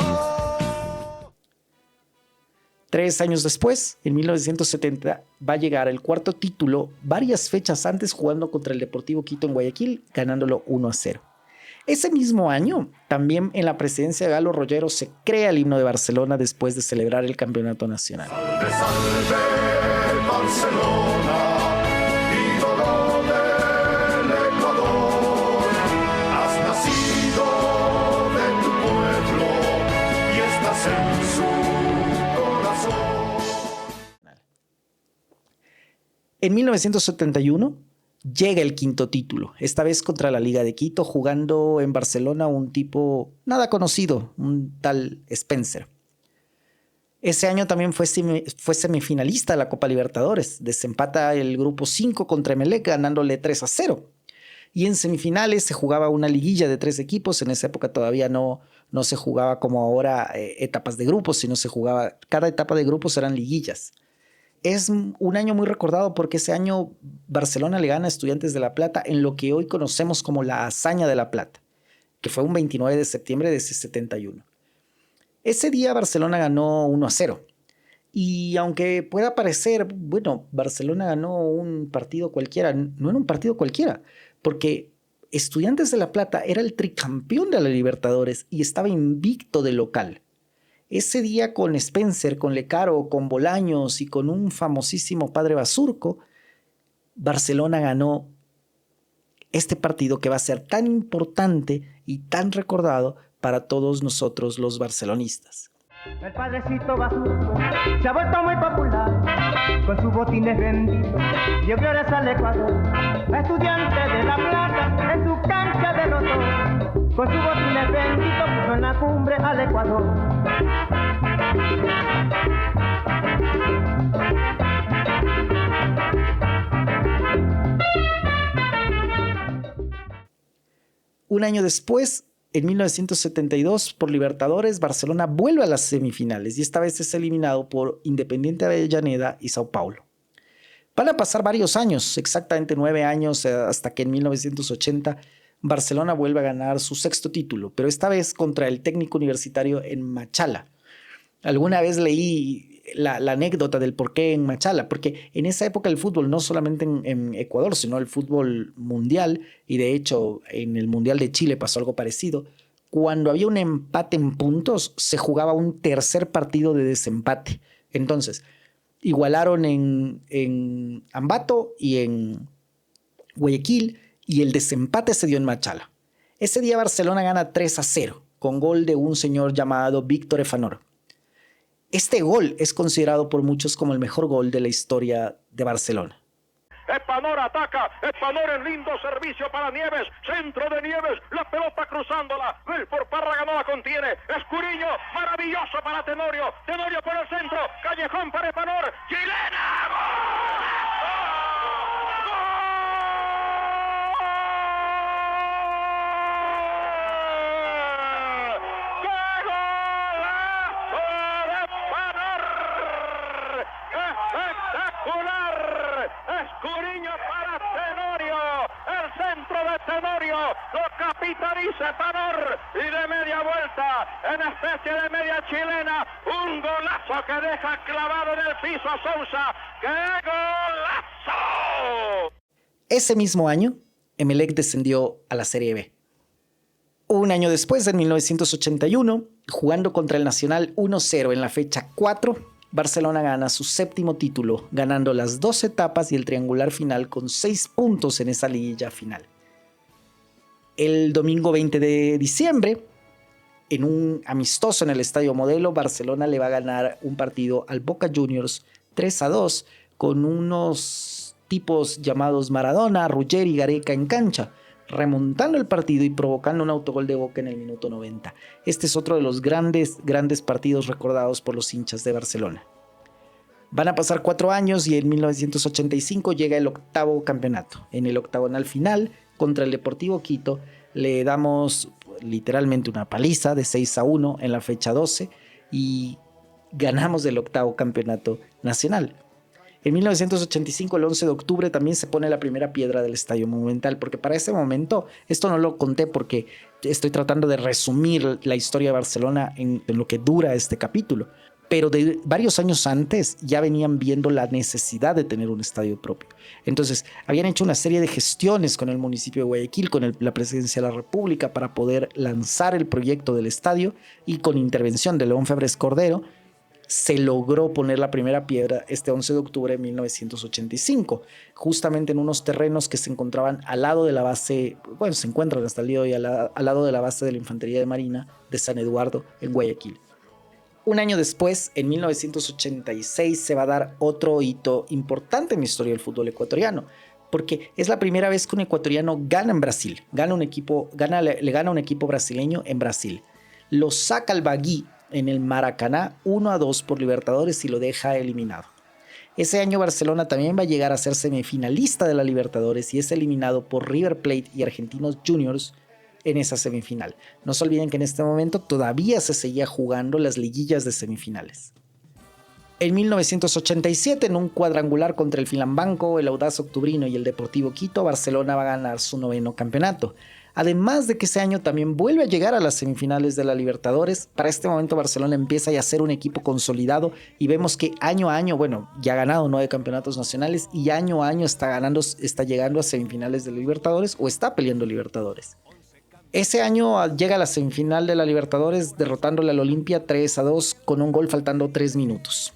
3 años después, en 1970, va a llegar el cuarto título, varias fechas antes jugando contra el Deportivo Quito en Guayaquil, ganándolo 1-0. Ese mismo año, también en la presidencia de Galo Rollero, se crea el himno de Barcelona después de celebrar el campeonato nacional. Salve, salve, Barcelona, ídolo del Ecuador. Has nacido de tu pueblo y estás en su corazón. En 1971 llega el quinto título, esta vez contra la Liga de Quito, jugando en Barcelona un tipo nada conocido, un tal Spencer. Ese año también fue semifinalista de la Copa Libertadores. Desempata el grupo 5 contra Emelec, ganándole 3-0. Y en semifinales se jugaba una liguilla de 3 equipos. En esa época todavía no se jugaba como ahora etapas de grupos, sino se jugaba, cada etapa de grupos eran liguillas. Es un año muy recordado porque ese año Barcelona le gana a Estudiantes de La Plata en lo que hoy conocemos como la Hazaña de La Plata, que fue un 29 de septiembre de ese 71. Ese día Barcelona ganó 1-0. Y aunque pueda parecer, bueno, Barcelona ganó un partido cualquiera, no era un partido cualquiera, porque Estudiantes de La Plata era el tricampeón de la Libertadores y estaba invicto de local. Ese día con Spencer, con Lecaro, con Bolaños y con un famosísimo Padre Basurco, Barcelona ganó este partido que va a ser tan importante y tan recordado para todos nosotros los barcelonistas. El padrecito Basurco se ha vuelto muy popular con sus botines benditos. Dio glorias al Ecuador, a Estudiantes de La Plata en su cancha derrotó. Con sus botines benditos puso en la cumbre al Ecuador. Un año después, en 1972, por Libertadores, Barcelona vuelve a las semifinales y esta vez es eliminado por Independiente Avellaneda y Sao Paulo. Van a pasar varios años, exactamente 9 años, hasta que en 1980 Barcelona vuelve a ganar su 6º título, pero esta vez contra el Técnico Universitario en Machala. Alguna vez leí la anécdota del por qué en Machala, porque en esa época el fútbol, no solamente en Ecuador, sino el fútbol mundial, y de hecho en el Mundial de Chile pasó algo parecido, cuando había un empate en puntos, se jugaba un tercer partido de desempate. Entonces, igualaron en Ambato y en Guayaquil, y el desempate se dio en Machala. Ese día Barcelona gana 3-0, con gol de un señor llamado Víctor Efanor. Este gol es considerado por muchos como el mejor gol de la historia de Barcelona. Epanor ataca, Epanor en lindo servicio para Nieves, centro de Nieves, la pelota cruzándola, Belfort Parra ganó, la contiene, Escuriño, maravilloso para Tenorio, Tenorio por el centro, Callejón para Epanor, chilena, ¡gol! Escuriño para Tenorio, el centro de Tenorio, lo capitaliza Epanor y de media vuelta, en especie de media chilena, un golazo que deja clavado en el piso a Sousa. ¡Qué golazo! Ese mismo año, Emelec descendió a la Serie B. Un año después, en 1981, jugando contra el Nacional 1-0 en la fecha 4, Barcelona gana su 7º título, ganando las 2 etapas y el triangular final con 6 puntos en esa liguilla final. El domingo 20 de diciembre, en un amistoso en el Estadio Modelo, Barcelona le va a ganar un partido al Boca Juniors 3-2 con unos tipos llamados Maradona, Ruggeri y Gareca en cancha, remontando el partido y provocando un autogol de Boca en el minuto 90. Este es otro de los grandes partidos recordados por los hinchas de Barcelona. Van a pasar 4 años y en 1985 llega el 8º campeonato. En el octagonal final contra el Deportivo Quito le damos literalmente una paliza de 6-1 en la fecha 12 y ganamos el 8º campeonato nacional. En 1985, el 11 de octubre, también se pone la primera piedra del Estadio Monumental, porque para ese momento, esto no lo conté porque estoy tratando de resumir la historia de Barcelona en lo que dura este capítulo, pero de varios años antes ya venían viendo la necesidad de tener un estadio propio. Entonces, habían hecho una serie de gestiones con el municipio de Guayaquil, con la Presidencia de la República, para poder lanzar el proyecto del estadio, y con intervención de León Febres Cordero, se logró poner la primera piedra este 11 de octubre de 1985, justamente en unos terrenos que se encontraban al lado de la base, bueno, se encuentran hasta el día de hoy al lado de la base de la Infantería de Marina de San Eduardo en Guayaquil. Un año después, en 1986, se va a dar otro hito importante en la historia del fútbol ecuatoriano, porque es la primera vez que un ecuatoriano gana en Brasil, le gana a un equipo brasileño en Brasil. Lo saca al Baguí en el Maracaná 1-2 por Libertadores y lo deja eliminado. Ese año Barcelona también va a llegar a ser semifinalista de la Libertadores y es eliminado por River Plate y Argentinos Juniors en esa semifinal. No se olviden que en este momento todavía se seguía jugando las liguillas de semifinales. En 1987, en un cuadrangular contra el Filambanco, el Audaz Octubrino y el Deportivo Quito, Barcelona va a ganar su 9º campeonato. Además de que ese año también vuelve a llegar a las semifinales de la Libertadores. Para este momento Barcelona empieza ya a ser un equipo consolidado y vemos que año a año, bueno, ya ha ganado 9 campeonatos nacionales y año a año está llegando a semifinales de la Libertadores o está peleando Libertadores. Ese año llega a la semifinal de la Libertadores derrotándole al Olimpia 3-2 con un gol faltando 3 minutos.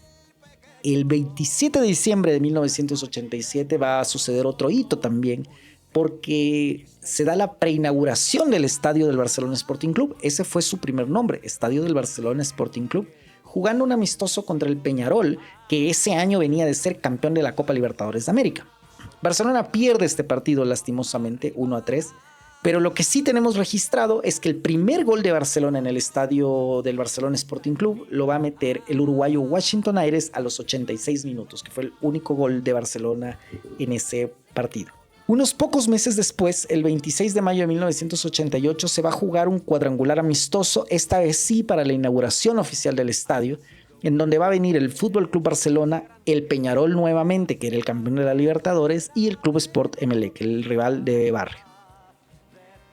El 27 de diciembre de 1987 va a suceder otro hito también, porque se da la preinauguración del estadio del Barcelona Sporting Club. Ese fue su primer nombre, Estadio del Barcelona Sporting Club, jugando un amistoso contra el Peñarol, que ese año venía de ser campeón de la Copa Libertadores de América. Barcelona pierde este partido lastimosamente 1-3, pero lo que sí tenemos registrado es que el primer gol de Barcelona en el estadio del Barcelona Sporting Club lo va a meter el uruguayo Washington Aires a los 86 minutos, que fue el único gol de Barcelona en ese partido. Unos pocos meses después, el 26 de mayo de 1988, se va a jugar un cuadrangular amistoso, esta vez sí para la inauguración oficial del estadio, en donde va a venir el Fútbol Club Barcelona, el Peñarol nuevamente, que era el campeón de la Libertadores, y el Club Sport Emelec, el rival de barrio.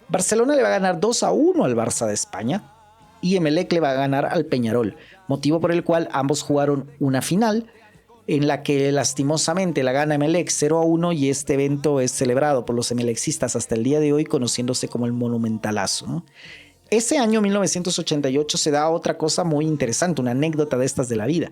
Barcelona le va a ganar 2-1 al Barça de España y Emelec le va a ganar al Peñarol, motivo por el cual ambos jugaron una final en la que lastimosamente la gana Emelec 0-1 y este evento es celebrado por los emelecistas hasta el día de hoy conociéndose como el Monumentalazo, ¿no? Ese año 1988 se da otra cosa muy interesante, una anécdota de estas de la vida.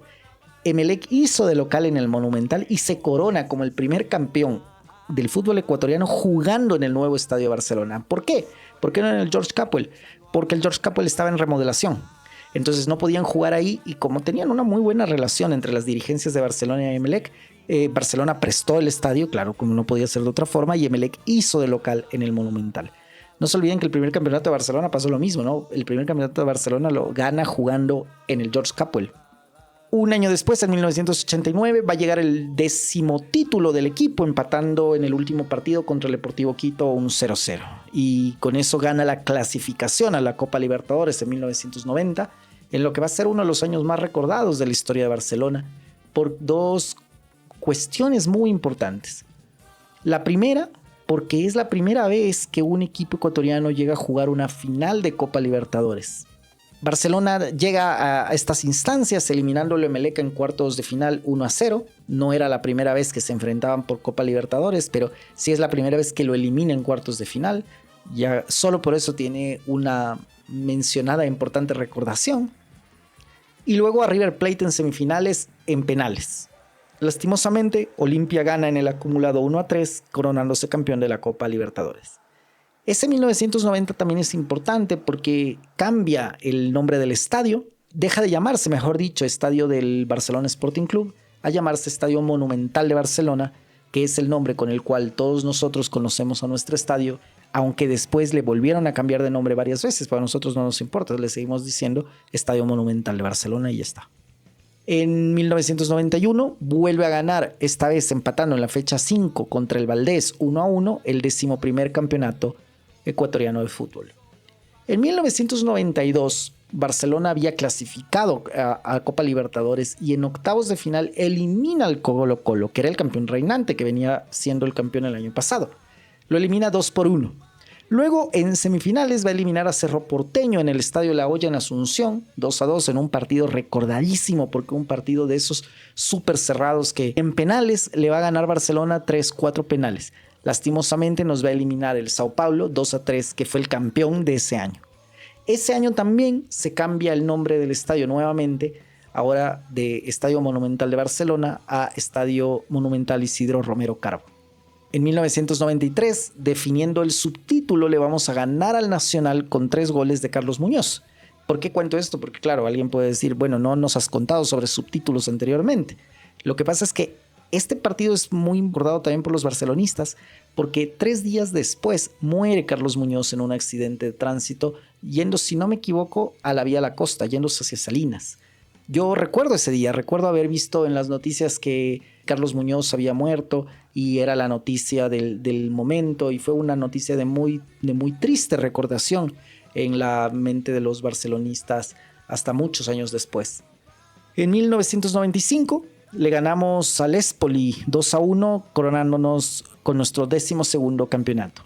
Emelec hizo de local en el Monumental y se corona como el primer campeón del fútbol ecuatoriano jugando en el nuevo Estadio Barcelona. ¿Por qué? ¿Por qué no en el George Capwell? Porque el George Capwell estaba en remodelación. Entonces no podían jugar ahí, y como tenían una muy buena relación entre las dirigencias de Barcelona y Emelec, Barcelona prestó el estadio, claro, como no podía ser de otra forma, y Emelec hizo de local en el Monumental. No se olviden que el primer campeonato de Barcelona pasó lo mismo, ¿no? El primer campeonato de Barcelona lo gana jugando en el George Capwell. Un año después, en 1989, va a llegar el 10º título del equipo, empatando en el último partido contra el Deportivo Quito un 0-0. Y con eso gana la clasificación a la Copa Libertadores en 1990, en lo que va a ser uno de los años más recordados de la historia de Barcelona, por dos cuestiones muy importantes. La primera, porque es la primera vez que un equipo ecuatoriano llega a jugar una final de Copa Libertadores. Barcelona llega a estas instancias eliminándolo a Emelec en cuartos de final 1-0. No era la primera vez que se enfrentaban por Copa Libertadores, pero sí es la primera vez que lo elimina en cuartos de final. Ya solo por eso tiene una mencionada importante recordación. Y luego a River Plate en semifinales en penales. Lastimosamente, Olimpia gana en el acumulado 1-3, coronándose campeón de la Copa Libertadores. Ese 1990 también es importante porque cambia el nombre del estadio, deja de llamarse, mejor dicho, Estadio del Barcelona Sporting Club, a llamarse Estadio Monumental de Barcelona, que es el nombre con el cual todos nosotros conocemos a nuestro estadio, aunque después le volvieron a cambiar de nombre varias veces, para nosotros no nos importa, le seguimos diciendo Estadio Monumental de Barcelona y ya está. En 1991 vuelve a ganar, esta vez empatando en la fecha 5 contra el Valdés 1-1, el 11º campeonato ecuatoriano de fútbol. En 1992, Barcelona había clasificado a Copa Libertadores y en octavos de final elimina al Colo-Colo, que era el campeón reinante, que venía siendo el campeón el año pasado. Lo elimina 2-1. Luego, en semifinales, va a eliminar a Cerro Porteño en el Estadio La Hoya en Asunción, 2-2 en un partido recordadísimo, porque un partido de esos súper cerrados que en penales le va a ganar Barcelona 3-4 penales. Lastimosamente nos va a eliminar el Sao Paulo 2-3, que fue el campeón de ese año. Ese año también se cambia el nombre del estadio nuevamente, ahora de Estadio Monumental de Barcelona a Estadio Monumental Isidro Romero Carbo. En 1993, definiendo el subtítulo, le vamos a ganar al Nacional con 3 goles de Carlos Muñoz. ¿Por qué cuento esto? Porque claro, alguien puede decir, bueno, no nos has contado sobre subtítulos anteriormente. Lo que pasa es que este partido es muy importante también por los barcelonistas, porque 3 días después muere Carlos Muñoz en un accidente de tránsito, yendo, si no me equivoco, a la Vía La Costa, yéndose hacia Salinas. Yo recuerdo ese día, recuerdo haber visto en las noticias que Carlos Muñoz había muerto y era la noticia del momento, y fue una noticia de muy triste recordación en la mente de los barcelonistas hasta muchos años después. En 1995 le ganamos al Espoli 2-1, coronándonos con nuestro 12º campeonato.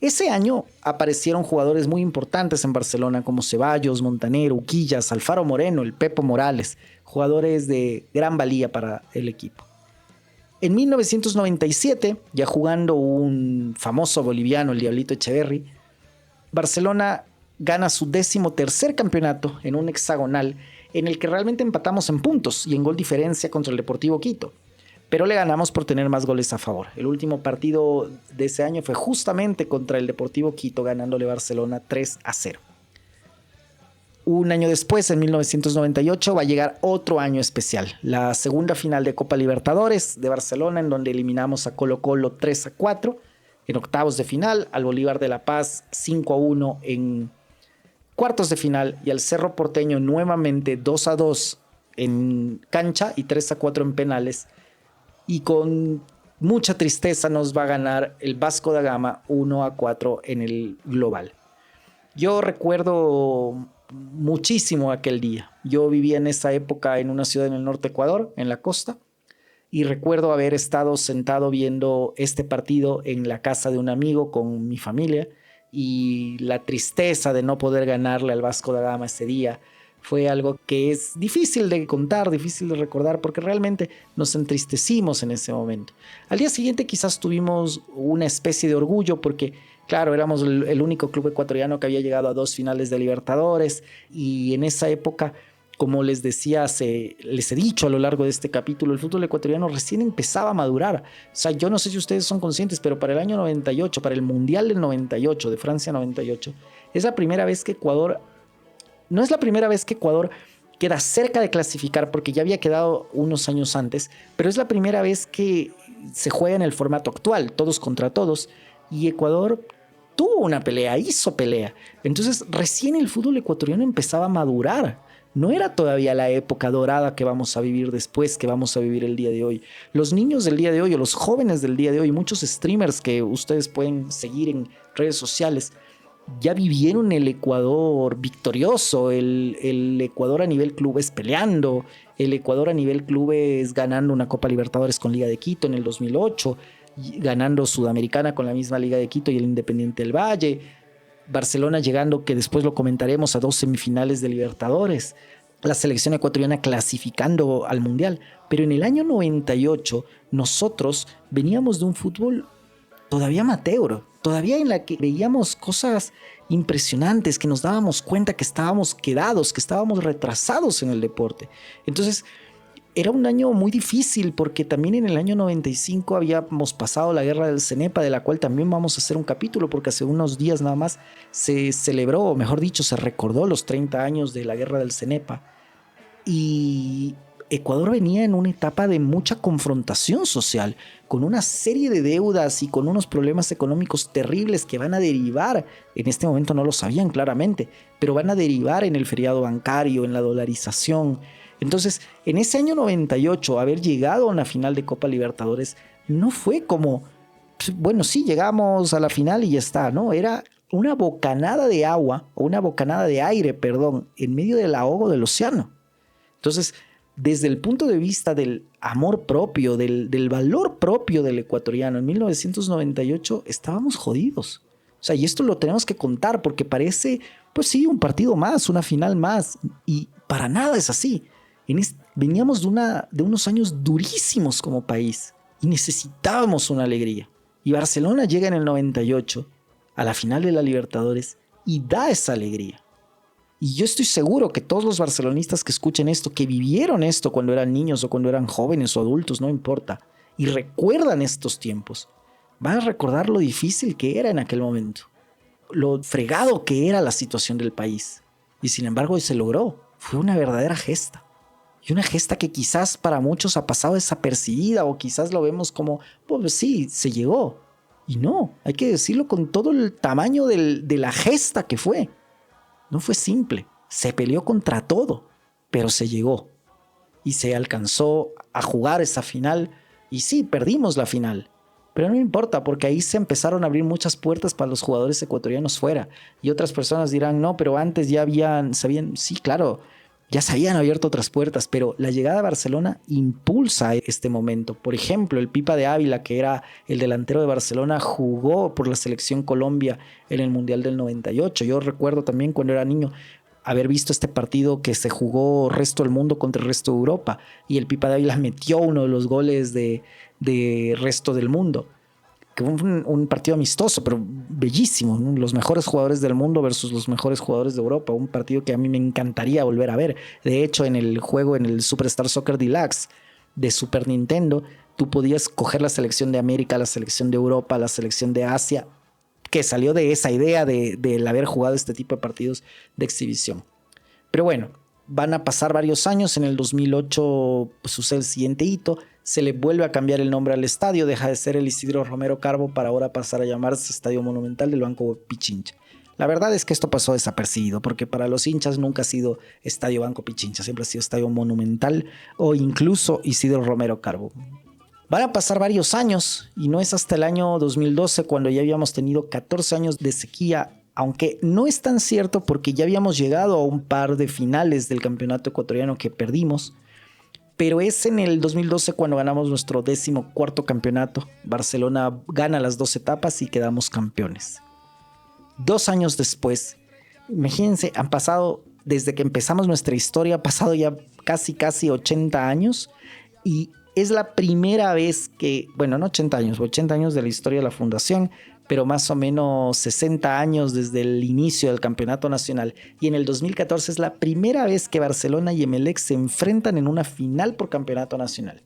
Ese año aparecieron jugadores muy importantes en Barcelona como Ceballos, Montanero, Uquillas, Alfaro Moreno, el Pepo Morales, jugadores de gran valía para el equipo. En 1997, ya jugando un famoso boliviano, el Diablito Echeverri, Barcelona gana su 13º campeonato en un hexagonal en el que realmente empatamos en puntos y en gol diferencia contra el Deportivo Quito, pero le ganamos por tener más goles a favor. El último partido de ese año fue justamente contra el Deportivo Quito, ganándole Barcelona 3-0. Un año después, en 1998, va a llegar otro año especial, la segunda final de Copa Libertadores de Barcelona, en donde eliminamos a Colo-Colo 3-4 en octavos de final, al Bolívar de La Paz 5-1 en cuartos de final y al Cerro Porteño nuevamente 2-2 en cancha y 3-4 en penales, y con mucha tristeza nos va a ganar el Vasco da Gama 1-4 en el global. Yo recuerdo muchísimo aquel día. Yo vivía en esa época en una ciudad en el norte de Ecuador, en la costa, y recuerdo haber estado sentado viendo este partido en la casa de un amigo con mi familia, y la tristeza de no poder ganarle al Vasco da Gama ese día fue algo que es difícil de contar, difícil de recordar, porque realmente nos entristecimos en ese momento. Al día siguiente quizás tuvimos una especie de orgullo porque, claro, éramos el único club ecuatoriano que había llegado a 2 finales de Libertadores, y en esa época, como les decía, les he dicho a lo largo de este capítulo, el fútbol ecuatoriano recién empezaba a madurar. O sea, yo no sé si ustedes son conscientes, pero para el año 98, para el Mundial del 98, de Francia 98, es la primera vez que Ecuador No es la primera vez que Ecuador queda cerca de clasificar, porque ya había quedado unos años antes, pero es la primera vez que se juega en el formato actual, todos contra todos, y Ecuador tuvo una pelea, hizo pelea. Entonces recién el fútbol ecuatoriano empezaba a madurar. No era todavía la época dorada que vamos a vivir después, que vamos a vivir el día de hoy. Los niños del día de hoy o los jóvenes del día de hoy, muchos streamers que ustedes pueden seguir en redes sociales, ya vivieron el Ecuador victorioso, el Ecuador a nivel clubes peleando, el Ecuador a nivel clubes ganando una Copa Libertadores con Liga de Quito en el 2008, ganando Sudamericana con la misma Liga de Quito y el Independiente del Valle, Barcelona llegando, que después lo comentaremos, a 2 semifinales de Libertadores, la selección ecuatoriana clasificando al Mundial. Pero en el año 98 nosotros veníamos de un fútbol todavía amateur, todavía en la que veíamos cosas impresionantes, que nos dábamos cuenta que estábamos quedados, que estábamos retrasados en el deporte. Entonces era un año muy difícil, porque también en el año 95 habíamos pasado la guerra del Cenepa, de la cual también vamos a hacer un capítulo, porque hace unos días nada más se celebró, o mejor dicho, se recordó los 30 años de la guerra del Cenepa. Y Ecuador venía en una etapa de mucha confrontación social, con una serie de deudas y con unos problemas económicos terribles que van a derivar, en este momento no lo sabían claramente, pero van a derivar en el feriado bancario, en la dolarización. Entonces, en ese año 98, haber llegado a una final de Copa Libertadores no fue como, bueno, sí, llegamos a la final y ya está, ¿no? Era una bocanada de agua, o una bocanada de aire, perdón, en medio del ahogo del océano. Entonces, desde el punto de vista del amor propio, del valor propio del ecuatoriano, en 1998 estábamos jodidos. O sea, y esto lo tenemos que contar, porque parece, pues sí, un partido más, una final más, y para nada es así. Veníamos de unos años durísimos como país y necesitábamos una alegría. Y Barcelona llega en el 98 a la final de la Libertadores y da esa alegría. Y yo estoy seguro que todos los barcelonistas que escuchen esto, que vivieron esto cuando eran niños o cuando eran jóvenes o adultos, no importa, y recuerdan estos tiempos, van a recordar lo difícil que era en aquel momento, lo fregado que era la situación del país. Y sin embargo, se logró. Fue una verdadera gesta. Y una gesta que quizás para muchos ha pasado desapercibida, o quizás lo vemos como, pues sí, se llegó. Y no, hay que decirlo con todo el tamaño de la gesta que fue. No fue simple, se peleó contra todo, pero se llegó. Y se alcanzó a jugar esa final. Y sí, perdimos la final. Pero no importa, porque ahí se empezaron a abrir muchas puertas para los jugadores ecuatorianos fuera. Y otras personas dirán, no, pero antes ya sabían, sí, claro, ya se habían abierto otras puertas, pero la llegada a Barcelona impulsa este momento. Por ejemplo, el Pipa de Ávila, que era el delantero de Barcelona, jugó por la selección Colombia en el Mundial del 98. Yo recuerdo también cuando era niño haber visto este partido que se jugó resto del mundo contra el resto de Europa, y el Pipa de Ávila metió uno de los goles de resto del mundo, que fue un partido amistoso, pero bellísimo, ¿no? Los mejores jugadores del mundo versus los mejores jugadores de Europa, un partido que a mí me encantaría volver a ver. De hecho, en el juego, en el Superstar Soccer Deluxe de Super Nintendo, tú podías coger la selección de América, la selección de Europa, la selección de Asia, que salió de esa idea de haber jugado este tipo de partidos de exhibición. Pero bueno, van a pasar varios años. En el 2008 sucede el siguiente hito. Se le vuelve a cambiar el nombre al estadio, deja de ser el Isidro Romero Carbo para ahora pasar a llamarse Estadio Monumental del Banco Pichincha. La verdad es que esto pasó desapercibido, porque para los hinchas nunca ha sido Estadio Banco Pichincha, siempre ha sido Estadio Monumental o incluso Isidro Romero Carbo. Van a pasar varios años y no es hasta el año 2012 cuando ya habíamos tenido 14 años de sequía, aunque no es tan cierto porque ya habíamos llegado a un par de finales del campeonato ecuatoriano que perdimos. Pero es en el 2012 cuando ganamos nuestro 14º campeonato. Barcelona gana las 2 etapas y quedamos campeones. 2 años después, imagínense, han pasado, desde que empezamos nuestra historia, ha pasado ya casi 80 años. Y es la primera vez que, bueno, no 80 años, 80 años de la historia de la fundación, pero más o menos 60 años desde el inicio del campeonato nacional. Y en el 2014 es la primera vez que Barcelona y Emelec se enfrentan en una final por campeonato nacional.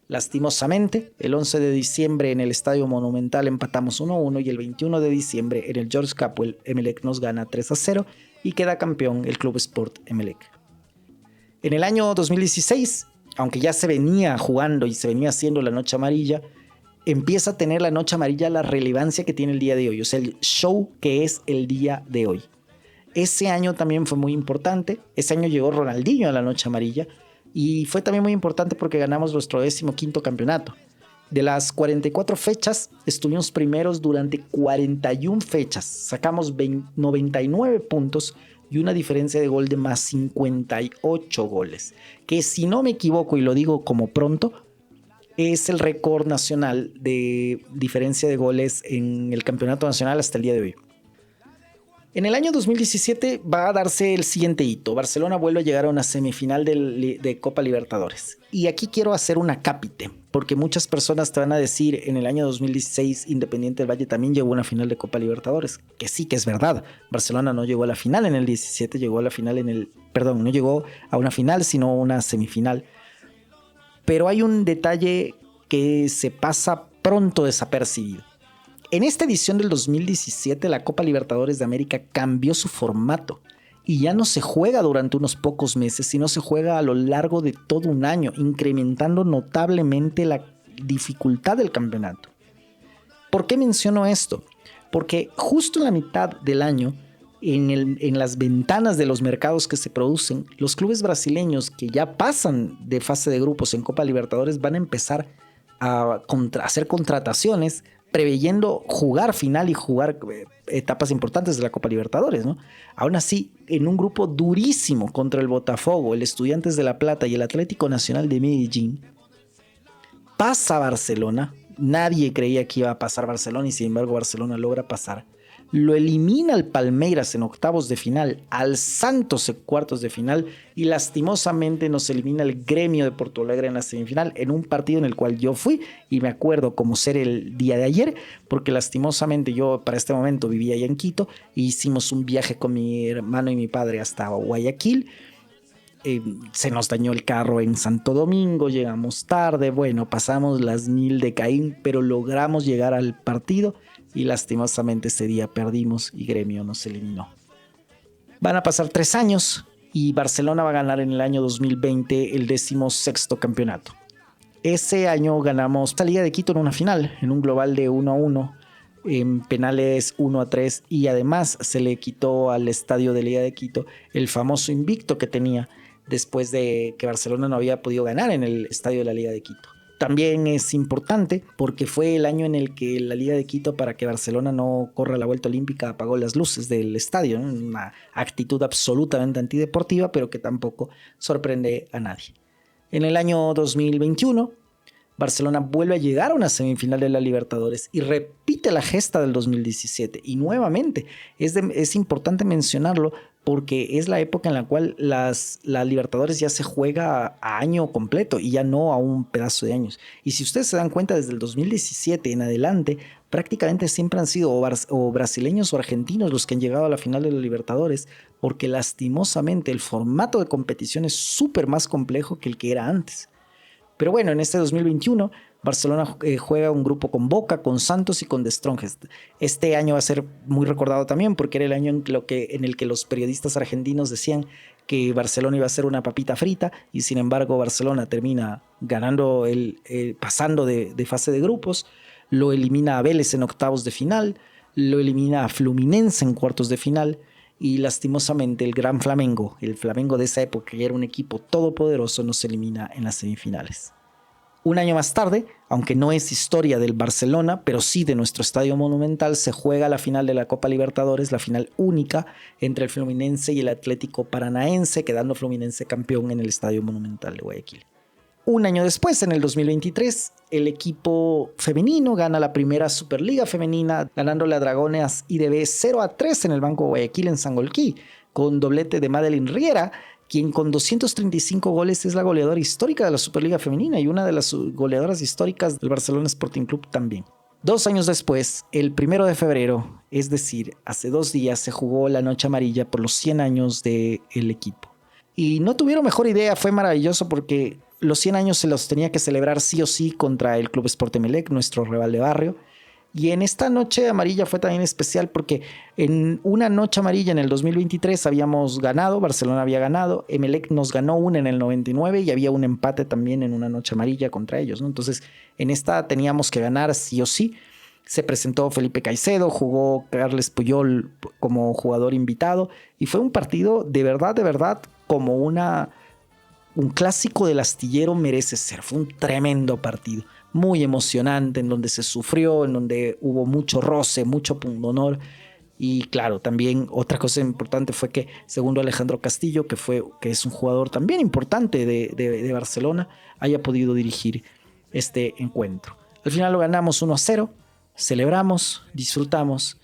Lastimosamente, el 11 de diciembre en el Estadio Monumental empatamos 1-1 y el 21 de diciembre en el George Capwell, Emelec nos gana 3-0 y queda campeón el Club Sport Emelec. En el año 2016, aunque ya se venía jugando y se venía haciendo la Noche Amarilla, empieza a tener la Noche Amarilla la relevancia que tiene el día de hoy, o sea, el show que es el día de hoy. Ese año también fue muy importante. Ese año llegó Ronaldinho a la Noche Amarilla y fue también muy importante porque ganamos nuestro 15º campeonato. De las 44 fechas, estuvimos primeros durante 41 fechas. Sacamos 99 puntos y una diferencia de gol de más 58 goles. Que si no me equivoco, y lo digo como pronto, es el récord nacional de diferencia de goles en el campeonato nacional hasta el día de hoy. En el año 2017 va a darse el siguiente hito. Barcelona vuelve a llegar a una semifinal de Copa Libertadores. Y aquí quiero hacer un acápite, porque muchas personas te van a decir, en el año 2016 Independiente del Valle también llegó a una final de Copa Libertadores. Que sí, que es verdad. Barcelona no llegó a la final en el 17, llegó a la final no llegó a una final, sino a una semifinal. Pero hay un detalle que se pasa pronto desapercibido. En esta edición del 2017, la Copa Libertadores de América cambió su formato y ya no se juega durante unos pocos meses, sino se juega a lo largo de todo un año, incrementando notablemente la dificultad del campeonato. ¿Por qué menciono esto? Porque justo en la mitad del año, en las ventanas de los mercados que se producen, los clubes brasileños que ya pasan de fase de grupos en Copa Libertadores van a empezar a hacer contrataciones preveyendo jugar final y jugar etapas importantes de la Copa Libertadores, ¿no? Aún así, en un grupo durísimo contra el Botafogo, el Estudiantes de La Plata y el Atlético Nacional de Medellín, pasa Barcelona. Nadie creía que iba a pasar Barcelona y sin embargo Barcelona logra pasar. Lo elimina al Palmeiras en octavos de final, al Santos en cuartos de final y lastimosamente nos elimina el Gremio de Porto Alegre en la semifinal en un partido en el cual yo fui y me acuerdo como ser el día de ayer porque lastimosamente yo para este momento vivía allá en Quito e hicimos un viaje con mi hermano y mi padre hasta Guayaquil. Se nos dañó el carro en Santo Domingo, llegamos tarde, bueno, pasamos las 1000 de Caín, pero logramos llegar al partido y lastimosamente ese día perdimos y Gremio nos eliminó. Van a pasar 3 años y Barcelona va a ganar en el año 2020 el 16º campeonato. Ese año ganamos la Liga de Quito en una final, en un global de 1-1, en penales 1-3 y además se le quitó al estadio de Liga de Quito el famoso invicto que tenía después de que Barcelona no había podido ganar en el estadio de la Liga de Quito. También es importante porque fue el año en el que la Liga de Quito, para que Barcelona no corra la vuelta olímpica, apagó las luces del estadio, ¿no? Una actitud absolutamente antideportiva, pero que tampoco sorprende a nadie. En el año 2021, Barcelona vuelve a llegar a una semifinal de la Libertadores y repite la gesta del 2017. Y nuevamente, es importante mencionarlo porque es la época en la cual la Libertadores ya se juega a año completo y ya no a un pedazo de años. Y si ustedes se dan cuenta, desde el 2017 en adelante, prácticamente siempre han sido o brasileños o argentinos los que han llegado a la final de la Libertadores, porque lastimosamente el formato de competición es súper más complejo que el que era antes. Pero bueno, en este 2021 Barcelona juega un grupo con Boca, con Santos y con The Strongest. Este año va a ser muy recordado también porque era el año en el que los periodistas argentinos decían que Barcelona iba a ser una papita frita y sin embargo Barcelona termina ganando, pasando de fase de grupos, lo elimina a Vélez en octavos de final, lo elimina a Fluminense en cuartos de final y lastimosamente el gran Flamengo, el Flamengo de esa época que era un equipo todopoderoso, nos elimina en las semifinales. Un año más tarde, aunque no es historia del Barcelona, pero sí de nuestro Estadio Monumental, se juega la final de la Copa Libertadores, la final única entre el Fluminense y el Atlético Paranaense, quedando Fluminense campeón en el Estadio Monumental de Guayaquil. Un año después, en el 2023, el equipo femenino gana la primera Superliga femenina, ganándole a Dragones IDB 0-3 en el Banco Guayaquil en Sangolquí, con doblete de Madeline Riera, quien con 235 goles es la goleadora histórica de la Superliga Femenina y una de las goleadoras históricas del Barcelona Sporting Club también. 2 años después, el 1 de febrero, es decir, hace 2 días, se jugó la Noche Amarilla por los 100 años del equipo. Y no tuvieron mejor idea, fue maravilloso porque los 100 años se los tenía que celebrar sí o sí contra el Club Sport Emelec, nuestro rival de barrio. Y en esta noche amarilla fue también especial porque en una noche amarilla en el 2023 habíamos ganado, Barcelona había ganado, Emelec nos ganó una en el 99 y había un empate también en una noche amarilla contra ellos, ¿no? Entonces en esta teníamos que ganar sí o sí. Se presentó Felipe Caicedo, jugó Carles Puyol como jugador invitado y fue un partido de verdad, como un clásico del astillero merece ser. Fue un tremendo partido, muy emocionante, en donde se sufrió, en donde hubo mucho roce, mucho pundonor. Y claro, también otra cosa importante fue que, segundo Alejandro Castillo, que es un jugador también importante de Barcelona, haya podido dirigir este encuentro. Al final lo ganamos 1-0, celebramos, disfrutamos,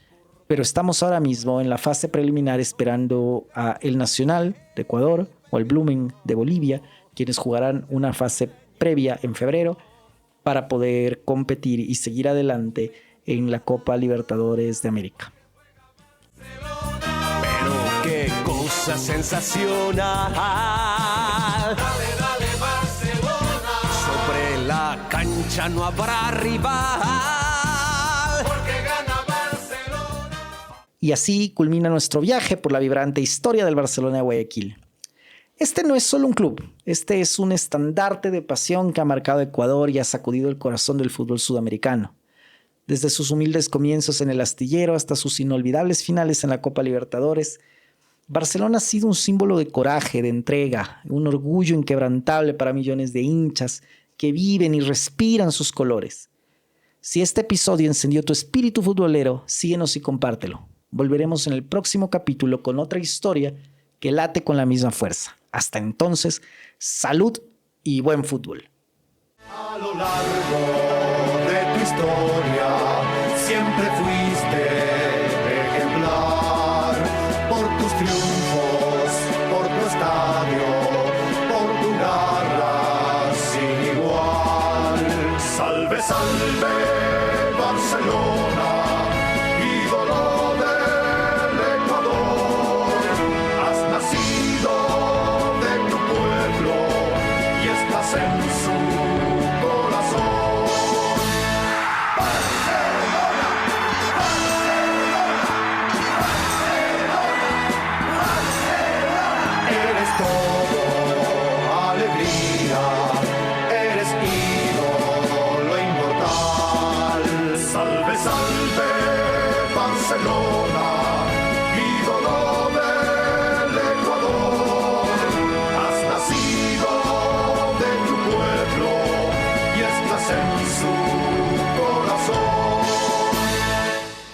pero estamos ahora mismo en la fase preliminar esperando a el Nacional de Ecuador o el Blooming de Bolivia, quienes jugarán una fase previa en febrero para poder competir y seguir adelante en la Copa Libertadores de América. Pero qué cosa sensacional. Dale, dale, Barcelona. Sobre la cancha no habrá rival. Porque gana Barcelona. Y así culmina nuestro viaje por la vibrante historia del Barcelona de Guayaquil. Este no es solo un club, este es un estandarte de pasión que ha marcado Ecuador y ha sacudido el corazón del fútbol sudamericano. Desde sus humildes comienzos en el astillero hasta sus inolvidables finales en la Copa Libertadores, Barcelona ha sido un símbolo de coraje, de entrega, un orgullo inquebrantable para millones de hinchas que viven y respiran sus colores. Si este episodio encendió tu espíritu futbolero, síguenos y compártelo. Volveremos en el próximo capítulo con otra historia que late con la misma fuerza. Hasta entonces, salud y buen fútbol. A lo largo de tu historia siempre fuiste ejemplar por tus triunfos, por tu estadio, por tu garra sin igual. Salve, salve, Barcelona, ídolo del Ecuador. Has nacido de tu pueblo y estás en su corazón. Barcelona, Barcelona, Barcelona. Eres todo alegría, eres ídolo inmortal. Salve, salve, Barcelona.